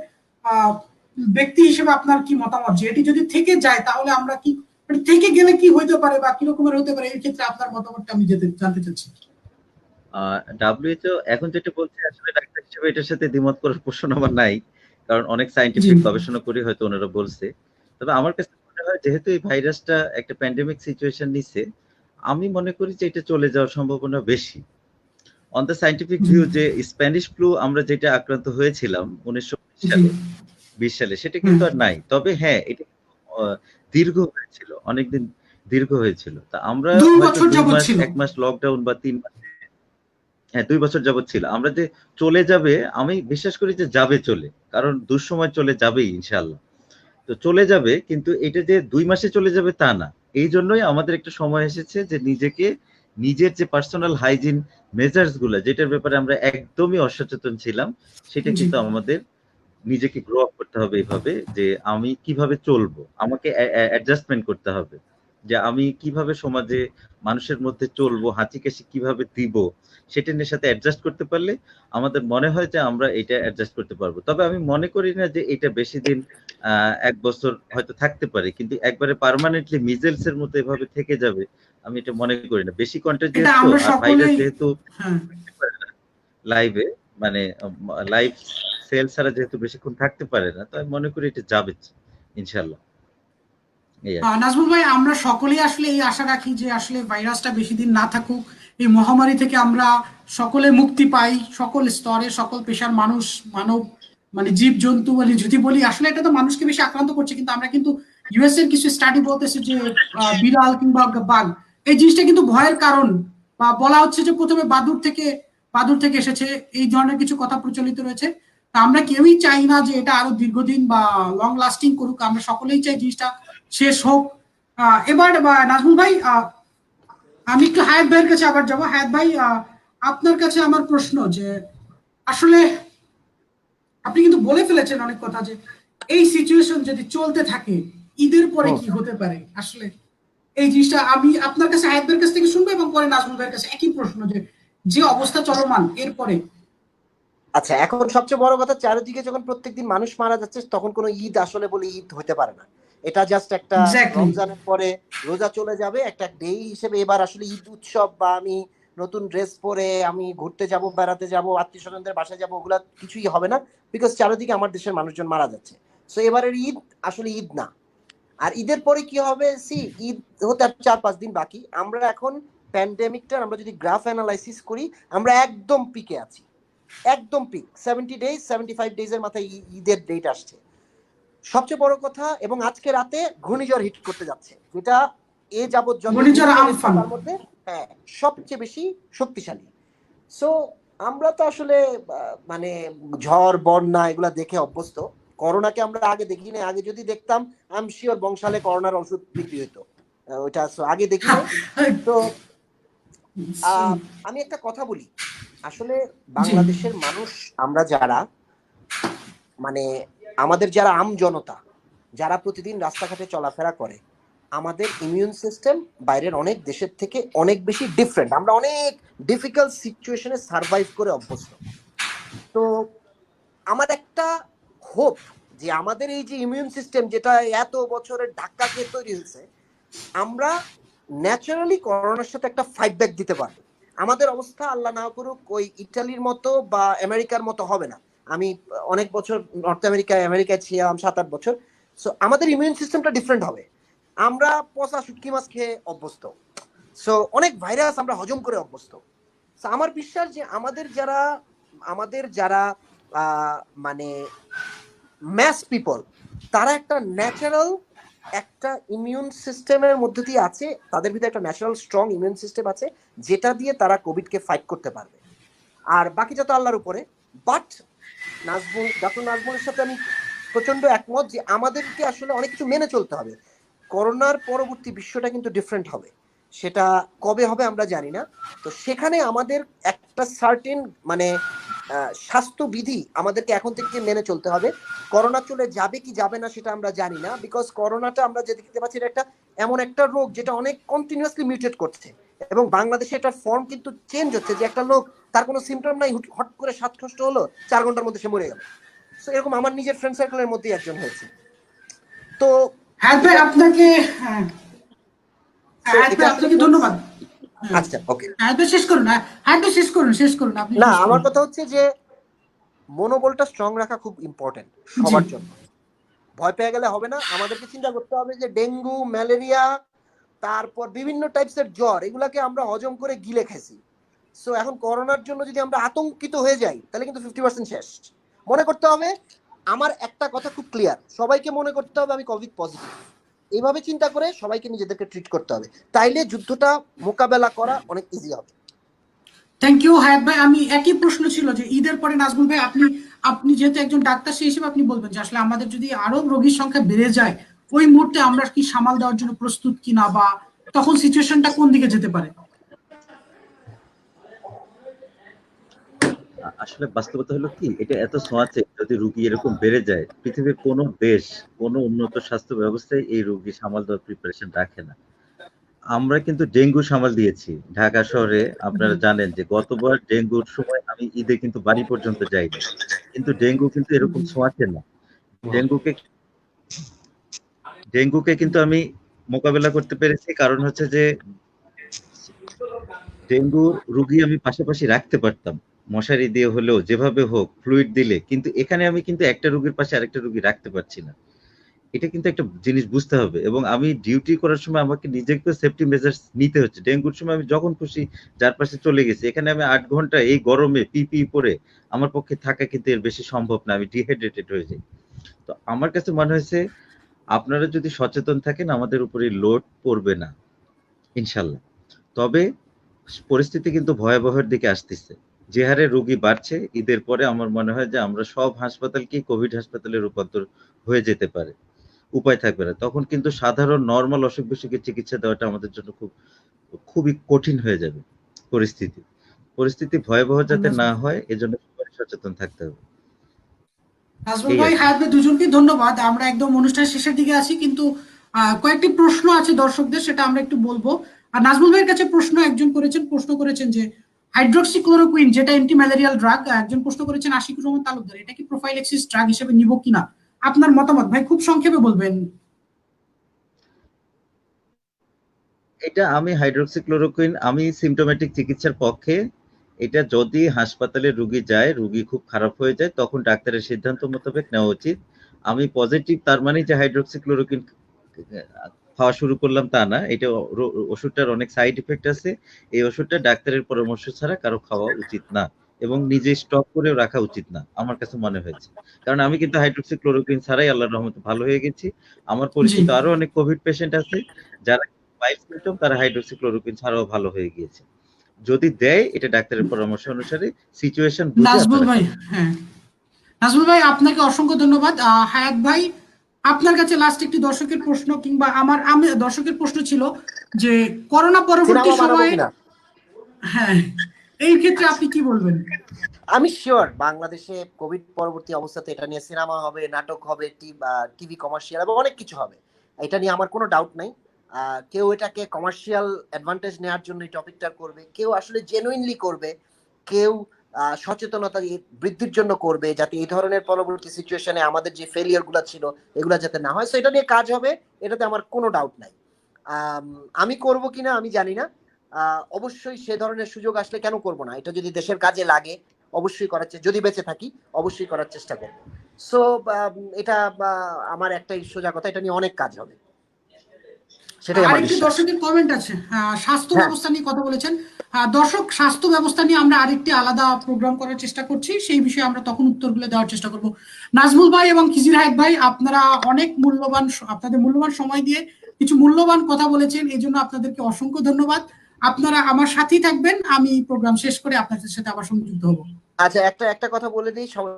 Speaker 1: ব্যক্তি হিসেবে আপনার কি মতামত, যে এটি যদি থেকে যায় তাহলে আমরা কি, মানে থেকে গেলে কি হইতে পারে বা কি রকমের হতে পারে, এই ক্ষেত্রে আপনার মতামতটা আমি জানতে চাচ্ছি।
Speaker 2: WHO এখন যেটা বলছে, আসলে ডাক্তার হিসেবে এটার সাথে দ্বিমত করার প্রশ্ন আমার নাই, কারণ অনেক সায়েন্টিফিক গবেষণা করে হয়তো ওনারা বলছে। তবে আমার কাছে মনে হয় যেহেতু এই ভাইরাসটা একটা প্যান্ডেমিক সিচুয়েশন নিচ্ছে, আমি মনে করি যে এটা চলে যাওয়ার সম্ভাবনা বেশি। অন দ্য সায়েন্টিফিক ভিউ, যে স্প্যানিশ ফ্লু আমরা যেটা আক্রান্ত হয়েছিলাম 1920 সালে, সেটা কিন্তু আর নাই। তবে হ্যাঁ, এটা দীর্ঘ হয়েছিল, অনেকদিন দীর্ঘ হয়েছিল। তা আমরা হয়তো 2 মাস 1 মাস লকডাউন বা 3 মাস, হ্যাঁ 2 বছর যাবত ছিল। আমরা যে চলে যাবে, আমি বিশ্বাস করি যে যাবে চলে, কারণ দুঃসময় চলে যাবেই ইনশাআল্লাহ। তো চলে যাবে, কিন্তু এটা যে 2 মাসে চলে যাবে তা না। এই জন্যই আমাদের একটা সময় এসেছে যে নিজেকে, নিজের যে পার্সোনাল হাইজিন মেজার্স গুলা, যেটার ব্যাপারে আমরা একদমই অসচেতন ছিলাম, সেটা কিন্তু আমাদের নিজেকে গ্রো আপ করতে হবে এইভাবে, যে আমি কিভাবে চলবো, আমাকে অ্যাডজাস্টমেন্ট করতে হবে, যে আমি কিভাবে সমাজে মানুষের মধ্যে চলবো, হাঁচি কাশি কিভাবে দিব, সেটার সাথে অ্যাডজাস্ট করতে পারলে আমাদের মনে হয় যে আমরা এটা অ্যাডজাস্ট করতে পারবো। তবে আমি মনে করি না যে এটা বেশি দিন, 1 বছর হয়তো থাকতে পারে, কিন্তু একবারে পার্মানেন্টলি মিজেলস এর মতো এভাবে থেকে যাবে আমি এটা মনে করি না। বেশি কন্টাজিয়াস তো, আর ভাইরাস যেহেতু লাইভে, মানে লাইভ সেল ছাড়া যেহেতু বেশিক্ষণ থাকতে পারে না, তো আমি মনে করি এটা যাবে ইনশাআল্লাহ।
Speaker 1: নাজমুল ভাই, আমরা সকলেই আসলে এই আশা রাখি যে আসলে ভাইরাসটা বেশি দিন না থাকুক, এই মহামারী থেকে আমরা সকলে মুক্তি পাই, সকল স্তরে সকল পেশার মানুষ, মানব, মানে জীব জন্তু বলি যদি বলি, আসলে এটা তো মানুষকে বেশি আক্রান্ত করছে, কিন্তু আমরা কিন্তু US এর কিছু স্টাডি বলতেছে যে বিড়াল কিংবা বাঘ, এই জিনিসটা কিন্তু ভয়ের কারণ, বা বলা হচ্ছে যে প্রথমে বাদুর থেকে এসেছে, এই ধরনের কিছু কথা প্রচলিত রয়েছে। তা আমরা কেউই চাই না যে এটা আরো দীর্ঘদিন বা লং লাস্টিং করুক, আমরা সকলেই চাই জিনিসটা শেষ হোক। এবার নাজমুল ভাই, আমি একটু হায়াত ভাইয়ের কাছে আবার যাবো। হায়াত ভাই, আপনার কাছে আমার প্রশ্ন যে আসলে আপনি কিন্তু বলে ফেলেছেন অনেক কথা, যে এই সিচুয়েশন যদি চলতে থাকে ঈদের পরে কি হতে পারে, আসলে এই জিনিসটা আমি আপনার কাছে, হায়াত ভাইয়ের কাছ থেকে শুনবো, এবং পরে নাজমুল ভাইয়ের কাছে একই প্রশ্ন, যে যে অবস্থা চলমান এরপরে।
Speaker 3: আচ্ছা, এখন সবচেয়ে বড় কথা, চারিদিকে যখন প্রত্যেকদিন মানুষ মারা যাচ্ছে, তখন কোনো ঈদ আসলে বলে ঈদ হতে পারে না। এটা জাস্ট একটা রমজানের পরে রোজা চলে যাবে, একটা ডে হিসেবে। এবার আসলে ঈদ উৎসব বা আমি নতুন ড্রেস পরে আমি ঘুরতে যাব, বেড়াতে যাব, আত্মীয় স্বজনদের বাসায় যাব, ওগুলা কিছুই হবে না, বিকজ চারিদিকে আমার দেশের মানুষজন মারা যাচ্ছে। সো এবারের ঈদ আসলে ঈদ না। আর ঈদের পরে কি হবে, ঈদ হতে আর 4-5 দিন বাকি। আমরা এখন প্যান্ডেমিকটার আমরা যদি গ্রাফ অ্যানালাইসিস করি, আমরা একদম পিকে আছি, একদম পিক। 70 ডেজ 75 ডেজের মাথায় ঈদের ডেট আসছে। সবচেয়ে বড় কথা, এবং আজকে রাতে ঘূর্ণিঝড় হিট করতে যাচ্ছে, যেটা এ যাবৎ তার মধ্যে হ্যাঁ সবচেয়ে বেশি শক্তিশালী। সো আমরা তো আসলে মানে ঝড় বন্যা এগুলা দেখে অভ্যস্ত। করোনাকে আমরা আগে দেখি না, আগে যদি দেখতাম আই এম শিওর বংশালে করোনার ওষুধ বিক্রি হতো, ওইটা আগে দেখি না। তো আমি একটা কথা বলি, আসলে বাংলাদেশের মানুষ, আমরা যারা, মানে আমাদের যারা আম জনতা, যারা প্রতিদিন রাস্তাঘাটে চলাফেরা করে, আমাদের ইমিউন সিস্টেম বাইরের অনেক দেশের থেকে অনেক বেশি ডিফারেন্ট। আমরা অনেক ডিফিকাল্ট সিচুয়েশনে সার্ভাইভ করে অভ্যস্ত। তো আমার একটা হোপ যে আমাদের এই যে ইমিউন সিস্টেম যেটা এত বছরের ধাক্কা খেয়ে তৈরি হয়েছে, আমরা ন্যাচারালি করোনার সাথে একটা ফাইট ব্যাক দিতে পারবো। আমাদের অবস্থা আল্লাহ না করুক ওই ইটালির মতো বা আমেরিকার মতো হবে না। আমি অনেক বছর নর্থ আমেরিকায় ছিলাম 7-8 বছর। সো আমাদের ইমিউন সিস্টেমটা ডিফারেন্ট হবে। আমরা পচা শুটকি মাছ খেয়ে অভ্যস্ত, সো অনেক ভাইরাস আমরা হজম করে অভ্যস্ত। সো আমার বিশ্বাস যে আমাদের যারা মানে ম্যাস পিপল, তারা একটা ন্যাচারাল একটা ইমিউন সিস্টেমের মধ্যে দিয়ে আছে, তাদের ভিতরে একটা ন্যাচারাল স্ট্রং ইমিউন সিস্টেম আছে যেটা দিয়ে তারা কোভিডকে ফাইট করতে পারবে। আর বাকিটা তো আল্লাহর উপরে। বাট ডক্টর নাজমুলের সাথে আমি প্রচন্ড একমত যে আমাদেরকে আসলে অনেক কিছু মেনে চলতে হবে। করোনার পরবর্তী বিশ্বটা কিন্তু ডিফারেন্ট হবে, সেটা কবে হবে আমরা জানি না। তো সেখানে আমাদের একটা সার্টেন মানে স্বাস্থ্যবিধি আমাদেরকে এখন থেকে মেনে চলতে হবে। করোনা চলে যাবে কি যাবে না সেটা আমরা জানি না, বিকজ করোনাটা আমরা যে দেখতে পাচ্ছি এটা একটা এমন একটা রোগ যেটা অনেক কন্টিনিউয়াসলি মিউটেট করছে, এবং বাংলাদেশে এটার ফর্ম কিন্তু চেঞ্জ হচ্ছে, যে একটা লোক তার কোনো সিমটম নাই, হট করে শ্বাসকষ্ট হলো, 4 ঘন্টার মধ্যে সে মরে গেল। সো এরকম আমার নিজের ফ্রেন্ড সার্কেলের মধ্যেই একজন হয়েছে। তো
Speaker 1: হ্যাঁ ভাই আপনাকে, হ্যাঁ হ্যাঁ ভাই
Speaker 3: এটা আসলে
Speaker 1: আপনাকে ধন্যবাদ।
Speaker 3: আচ্ছা ওকে,
Speaker 1: হ্যাঁ তো শেষ করুন, হ্যাঁ তো শেষ করুন আপনি
Speaker 3: না
Speaker 1: শেষ
Speaker 3: আমার
Speaker 1: করুন।
Speaker 3: কথা হচ্ছে যে মনোবলটা স্ট্রং রাখা খুব ইম্পর্টেন্ট
Speaker 1: জি
Speaker 3: সবার জন্য। ভয় পেয়ে গেলে হবে না, আমাদেরকে চিন্তা করতে হবে যে ডেঙ্গু, ম্যালেরিয়া, তারপর বিভিন্ন টাইপসের জ্বর, এগুলাকে আমরা হজম করে গিলে খেয়েছি। সো এখন করোনার জন্য যদি আমরা আতঙ্কিত হয়ে যাই তাহলে কিন্তু 50% শেষ। মনে করতে হবে, আমার একটা কথা খুব ক্লিয়ার, সবাইকে মনে করতে হবে আমি কোভিড পজিটিভ। এইভাবে চিন্তা করে সবাইকে নিজেদেরকে ট্রিট করতে হবে, তাইলে যুদ্ধটা মোকাবেলা করা অনেক ইজি হবে।
Speaker 1: থ্যাংক ইউ হায়াত ভাই। আমি একই প্রশ্ন ছিল যে ঈদের পরে নাজমুল ভাই আপনি আপনি যেহেতু একজন ডাক্তার সেই হিসেবে আপনি বলবেন যে আসলে আমাদের যদি আরো রোগীর সংখ্যা বেড়ে যায় ওই মুহূর্তে আমরা কি সামাল দেওয়ার জন্য প্রস্তুত কিনা, বা তখন সিচুয়েশনটা কোন দিকে যেতে পারে?
Speaker 2: আসলে বাস্তবতা হলো কি, এটা এত ছোঁয়াচে, যদি রোগী এরকম বেড়ে যায়, পৃথিবীর কোনো দেশ, কোনো উন্নত স্বাস্থ্য ব্যবস্থায় এই রোগী সামাল দেওয়ার প্রিপারেশন রাখে না। আমরা কিন্তু ডেঙ্গু সামাল দিয়েছি ঢাকা শহরে। আপনারা জানেন যে গতবার ডেঙ্গুর সময় আমি ঈদে কিন্তু বাড়ি পর্যন্ত যাইনি, কিন্তু ডেঙ্গু কিন্তু এরকম ছোঁয়াচে না। ডেঙ্গুকে ডেঙ্গুকে কিন্তু আমি মোকাবেলা করতে পেরেছি, কারণ হচ্ছে যে ডেঙ্গু রোগী আমি পাশাপাশি রাখতে পারতাম, মশারি দিয়ে হলেও যেভাবে হোক, ফ্লুইড দিলে। কিন্তু এখানে আমি কিন্তু একটা রোগীর পাশে আরেকটা রোগী রাখতে পারছি না। এটা কিন্তু একটা জিনিস বুঝতে হবে, এবং আমি ডিউটি করার সময় আমাকে নিজেকে সেফটি মেজার্স নিতে হচ্ছে। ডেঙ্গুর সময় আমি যখন খুশি যার পাশে চলে গেছি, এখানে আমি 8 ঘন্টা এই গরমে পিপি পরে আমার পক্ষে থাকা কিন্তু এর বেশি সম্ভব না, আমি ডিহাইড্রেটেড হয়ে যাই। তো আমার কাছে মনে হয়েছে আপনারা যদি সচেতন থাকেন আমাদের উপরে লোড পড়বে না ইনশাল্লাহ। তবে পরিস্থিতি কিন্তু ভয়াবহের দিকে আসতেছে, যে হারে রোগী বাড়ছে, ঈদের পরে আমার মনে হয় যে আমরা সব হাসপাতালকে কোভিড হাসপাতালে রূপান্তর হয়ে যেতে পারে, উপায় থাকবে না। তখন কিন্তু সাধারণ নরমাল অসুখ বিসুখের চিকিৎসা দেওয়াটা আমাদের জন্য খুবই কঠিন হয়ে যাবে পরিস্থিতি। পরিস্থিতি ভয়াবহ যাতে না হয় এজন্য সবাই সচেতন থাকতে হবে।
Speaker 1: নাজমুল
Speaker 2: এই
Speaker 1: ভাই,
Speaker 2: আর কি।
Speaker 1: হায়াত ভাই, দুজনকেই ধন্যবাদ। আমরা একদম অনুষ্ঠানের শেষের দিকে আছি, কিন্তু কয়েকটি প্রশ্ন আছে দর্শকদের, সেটা আমরা একটু বলবো। আর নাজমুল ভাইয়ের কাছে প্রশ্ন করেছেন যে হাইড্রোক্সিক্লোরোকুইন যেটা অ্যান্টি ম্যালেরিয়াল ড্রাগ, একজন প্রশ্ন করেছেন আশিকুর রহমান তালুকদার, এটা কি প্রোফাইলেক্সিস ড্রাগ হিসেবে নিব কিনা? আপনার মতামত ভাই খুব সংক্ষেপে বলবেন।
Speaker 2: এটা আমি হাইড্রোক্সিক্লোরোকুইন আমি সিমটোমেটিক চিকিৎসার পক্ষে। এটা যদি হাসপাতালে রোগী যায়, রোগী খুব খারাপ হয়ে যায়, তখন ডাক্তারের সিদ্ধান্ত মোতাবেক নেওয়া উচিত। আমি পজিটিভ তার মানে যে হাইড্রোক্সিক্লোরোকুইন খাওয়া শুরু করলাম তা না। এটা ওষুধটার অনেক সাইড ইফেক্ট আছে। এই ওষুধটা ডাক্তারের পরামর্শ ছাড়া কারো খাওয়া উচিত না, এবং নিজে স্টক করেও রাখা উচিত না আমার কাছে মনে হয়েছে। কারণ আমি কিন্তু হাইড্রোক্সিক্লোরোকুইন ছাড়াই আল্লাহর রহমতে ভালো হয়ে গেছি। আমার
Speaker 1: জি
Speaker 2: পরিচিত আরো অনেক কোভিড পেশেন্ট আছে যারা মাইল্ড সিমটম, তারা হাইড্রোক্সিক্লোরোকুইন ছাড়াও ভালো হয়ে গিয়েছে। যদি দেয় এটা ডাক্তারের পরামর্শ অনুসারে সিচুয়েশন বুঝে
Speaker 1: নাজমুল
Speaker 2: আপনারা
Speaker 1: ভাই,
Speaker 2: খাবেন।
Speaker 1: হ্যাঁ নাজমুল ভাই আপনাকে অসংখ্য ধন্যবাদ। হায়াত ভাই, আপনার কাছে লাস্ট একটি দর্শকের প্রশ্ন, কিংবা আমি দর্শকের প্রশ্ন ছিল যে করোনা পরবর্তী
Speaker 3: সিনেমা বানাবো
Speaker 1: সময়ে,
Speaker 3: কিনা?
Speaker 1: হ্যাঁ এই ক্ষেত্রে আপনি কি বলবেন?
Speaker 3: আমি শিওর বাংলাদেশে কোভিড পরবর্তী অবস্থাতে এটা নিয়ে সিনেমা হবে, নাটক হবে, টিভি কমার্শিয়াল এবং অনেক কিছু হবে, এটা নিয়ে আমার কোনো ডাউট নাই। কেউ এটাকে কমার্শিয়াল অ্যাডভান্টেজ নেওয়ার জন্য এই টপিকটা করবে, কেউ আসলে জেনুইনলি করবে, কেউ সচেতনতা বৃদ্ধির জন্য করবে, যাতে এই ধরনের পরবর্তী সিচুয়েশনে আমাদের যে ফেলিয়ার গুলা ছিল এগুলা যাতে না হয়। সো এটা নিয়ে কাজ হবে, এটাতে আমার কোনো ডাউট নাই। আমি করব কিনা আমি জানি না, অবশ্যই সে ধরনের সুযোগ আসলে কেন করব না, এটা যদি দেশের কাজে লাগে অবশ্যই করার চেষ্টা, যদি বেঁচে থাকি অবশ্যই করার চেষ্টা করব। সো এটা আমার একটাই সোজা কথা, এটা নিয়ে অনেক কাজ হবে, সেটাই আমার
Speaker 1: আরেকটি
Speaker 3: বিশ্বাস।
Speaker 1: দর্শকের কমেন্ট আছে, স্বাস্থ্য
Speaker 3: হ্যাঁ।
Speaker 1: ব্যবস্থা নিয়ে কথা বলেছেন। দর্শক, স্বাস্থ্য ব্যবস্থা নিয়ে আমরা আরেকটি আলাদা প্রোগ্রাম করার চেষ্টা করছি, সেই বিষয়ে আমরা তখন উত্তরগুলো দেওয়ার চেষ্টা করব। নাজমুল ভাই এবং খিজির হায়াত ভাই, আপনারা অনেক মূল্যবান, আপনাদের মূল্যবান সময় দিয়ে কিছু মূল্যবান কথা বলেছেন, এই জন্য আপনাদেরকে অসংখ্য ধন্যবাদ। আপনারা আমার সাথেই থাকবেন, আমি প্রোগ্রাম শেষ করে আপনাদের সাথে আবার সংযুক্ত হব।
Speaker 3: আচ্ছা, একটা কথা বলে দিই সবাই।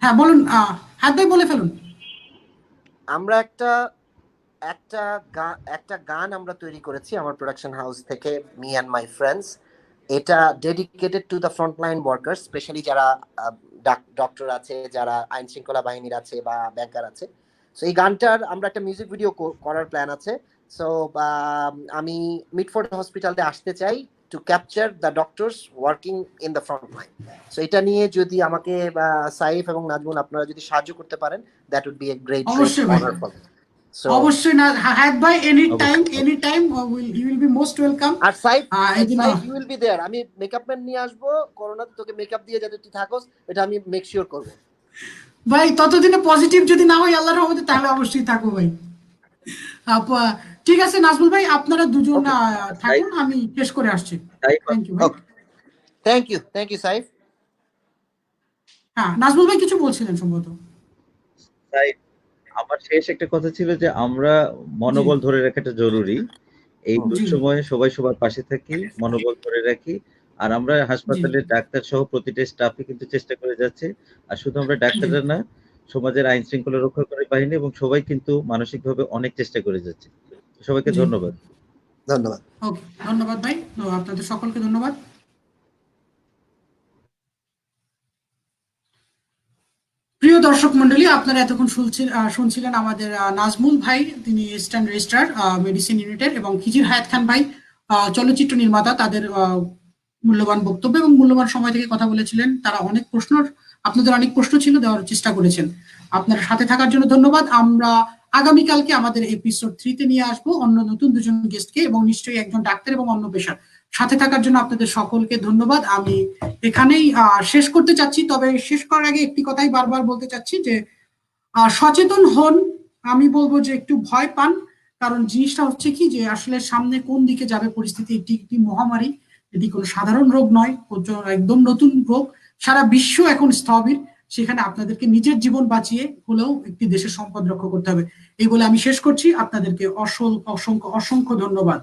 Speaker 1: হ্যাঁ বলুন, হায়াত ভাই বলে ফেলুন।
Speaker 3: আমরা একটা গান আমরা তৈরি করেছি আমার প্রোডাকশন হাউস থেকে, মি অ্যান্ড মাই ফ্রেন্ডস। এটা dedicated to the frontline workers, specially যারা ডক্টর আছে, যারা আইন শৃঙ্খলা বাহিনীর আছে বা ব্যাংকার আছে। সো এই গানটার আমরা একটা মিউজিক ভিডিও করার প্ল্যান আছে। সো আমি মিডফোর্ড হসপিটালে আসতে চাই to capture the doctors working in the front line. So এটা নিয়ে যদি আমাকে সাইফ এবং নাজমুল আপনারা যদি সাহায্য করতে পারেন, that would be a great
Speaker 1: অবশ্যই ভাই,
Speaker 3: অনার ফর মি।
Speaker 1: অবশ্যই না হায়াত ভাই, any time you will be most welcome.
Speaker 3: আর Saif you will be there. আমি মেকআপ ম্যান নিয়ে আসবো, করোনাতে তোকে মেকআপ দিয়ে যাতে তুই থাকোস, এটা আমি মেক শিওর করব
Speaker 1: ভাই। ততদিনে পজিটিভ যদি না হয় আল্লাহর রহমতে, তাহলে অবশ্যই থাকবো ভাই। ঠিক আছে নাজমুল ভাই, আপনারা দুজন থাকুন, আমি শেষ করে আসছি। থ্যাংক ইউ ভাই।
Speaker 3: Thank you Saif.
Speaker 1: হ্যাঁ নাজমুল ভাই কিছু বলছিলেন সম্ভবত।
Speaker 2: তাই আমার শেষ একটা কথা ছিল যে আমরা মনোবল ধরে রাখাটা জরুরি। এই দুঃসময়ে সবাই সবার পাশে থাকি, মনোবল ধরে রাখি। আর আমরা হাসপাতালের ডাক্তার সহ প্রতিটা স্টাফই কিন্তু চেষ্টা করে যাচ্ছে। আর শুধু আমরা ডাক্তাররা না, সমাজের আইন শৃঙ্খলা রক্ষাকারী বাহিনী এবং সবাই কিন্তু মানসিকভাবে অনেক চেষ্টা করে যাচ্ছে। সবাইকে ধন্যবাদ।
Speaker 1: ওকে, ধন্যবাদ ভাই, আপনাদের সকলকে ধন্যবাদ। প্রিয় দর্শক মন্ডলী, আপনারা এতক্ষণ শুনছিলেন আমাদের নাজমুল ভাই, তিনি অ্যাসিস্ট্যান্ট রেজিস্ট্রার মেডিসিন ইউনিটের, এবং খিজির হায়াত খান ভাই চলচ্চিত্র নির্মাতা, তাদের মূল্যবান বক্তব্য এবং মূল্যবান সময় থেকে কথা বলেছিলেন। তারা আপনাদের অনেক প্রশ্ন ছিল, দেওয়ার চেষ্টা করেছেন। আপনারা সাথে থাকার জন্য ধন্যবাদ। আমরা আগামীকালকে আমাদের এপিসোড 3 নিয়ে আসবো অন্য নতুন দুজন গেস্টকে, এবং নিশ্চয়ই একজন ডাক্তার এবং অন্য পেশার। সাথে থাকার জন্য আপনাদের সকলকে ধন্যবাদ। আমি এখানেই শেষ করতে চাচ্ছি, তবে শেষ করার আগে একটি কথাই বারবার বলতে চাচ্ছি যে সচেতন হন। আমি বলবো যে একটু ভয় পান, কারণ জিনিসটা হচ্ছে কি যে আসলে সামনে কোন দিকে যাবে পরিস্থিতি। একটি মহামারী, এটি কোনো সাধারণ রোগ নয়, একদম নতুন রোগ। সারা বিশ্ব এখন স্থবির, সেখানে আপনাদেরকে নিজের জীবন বাঁচিয়ে হলেও একটি দেশের সম্পদ রক্ষা করতে হবে। এই বলে আমি শেষ করছি। আপনাদেরকে অসংখ্য অসংখ্য অসংখ্য ধন্যবাদ।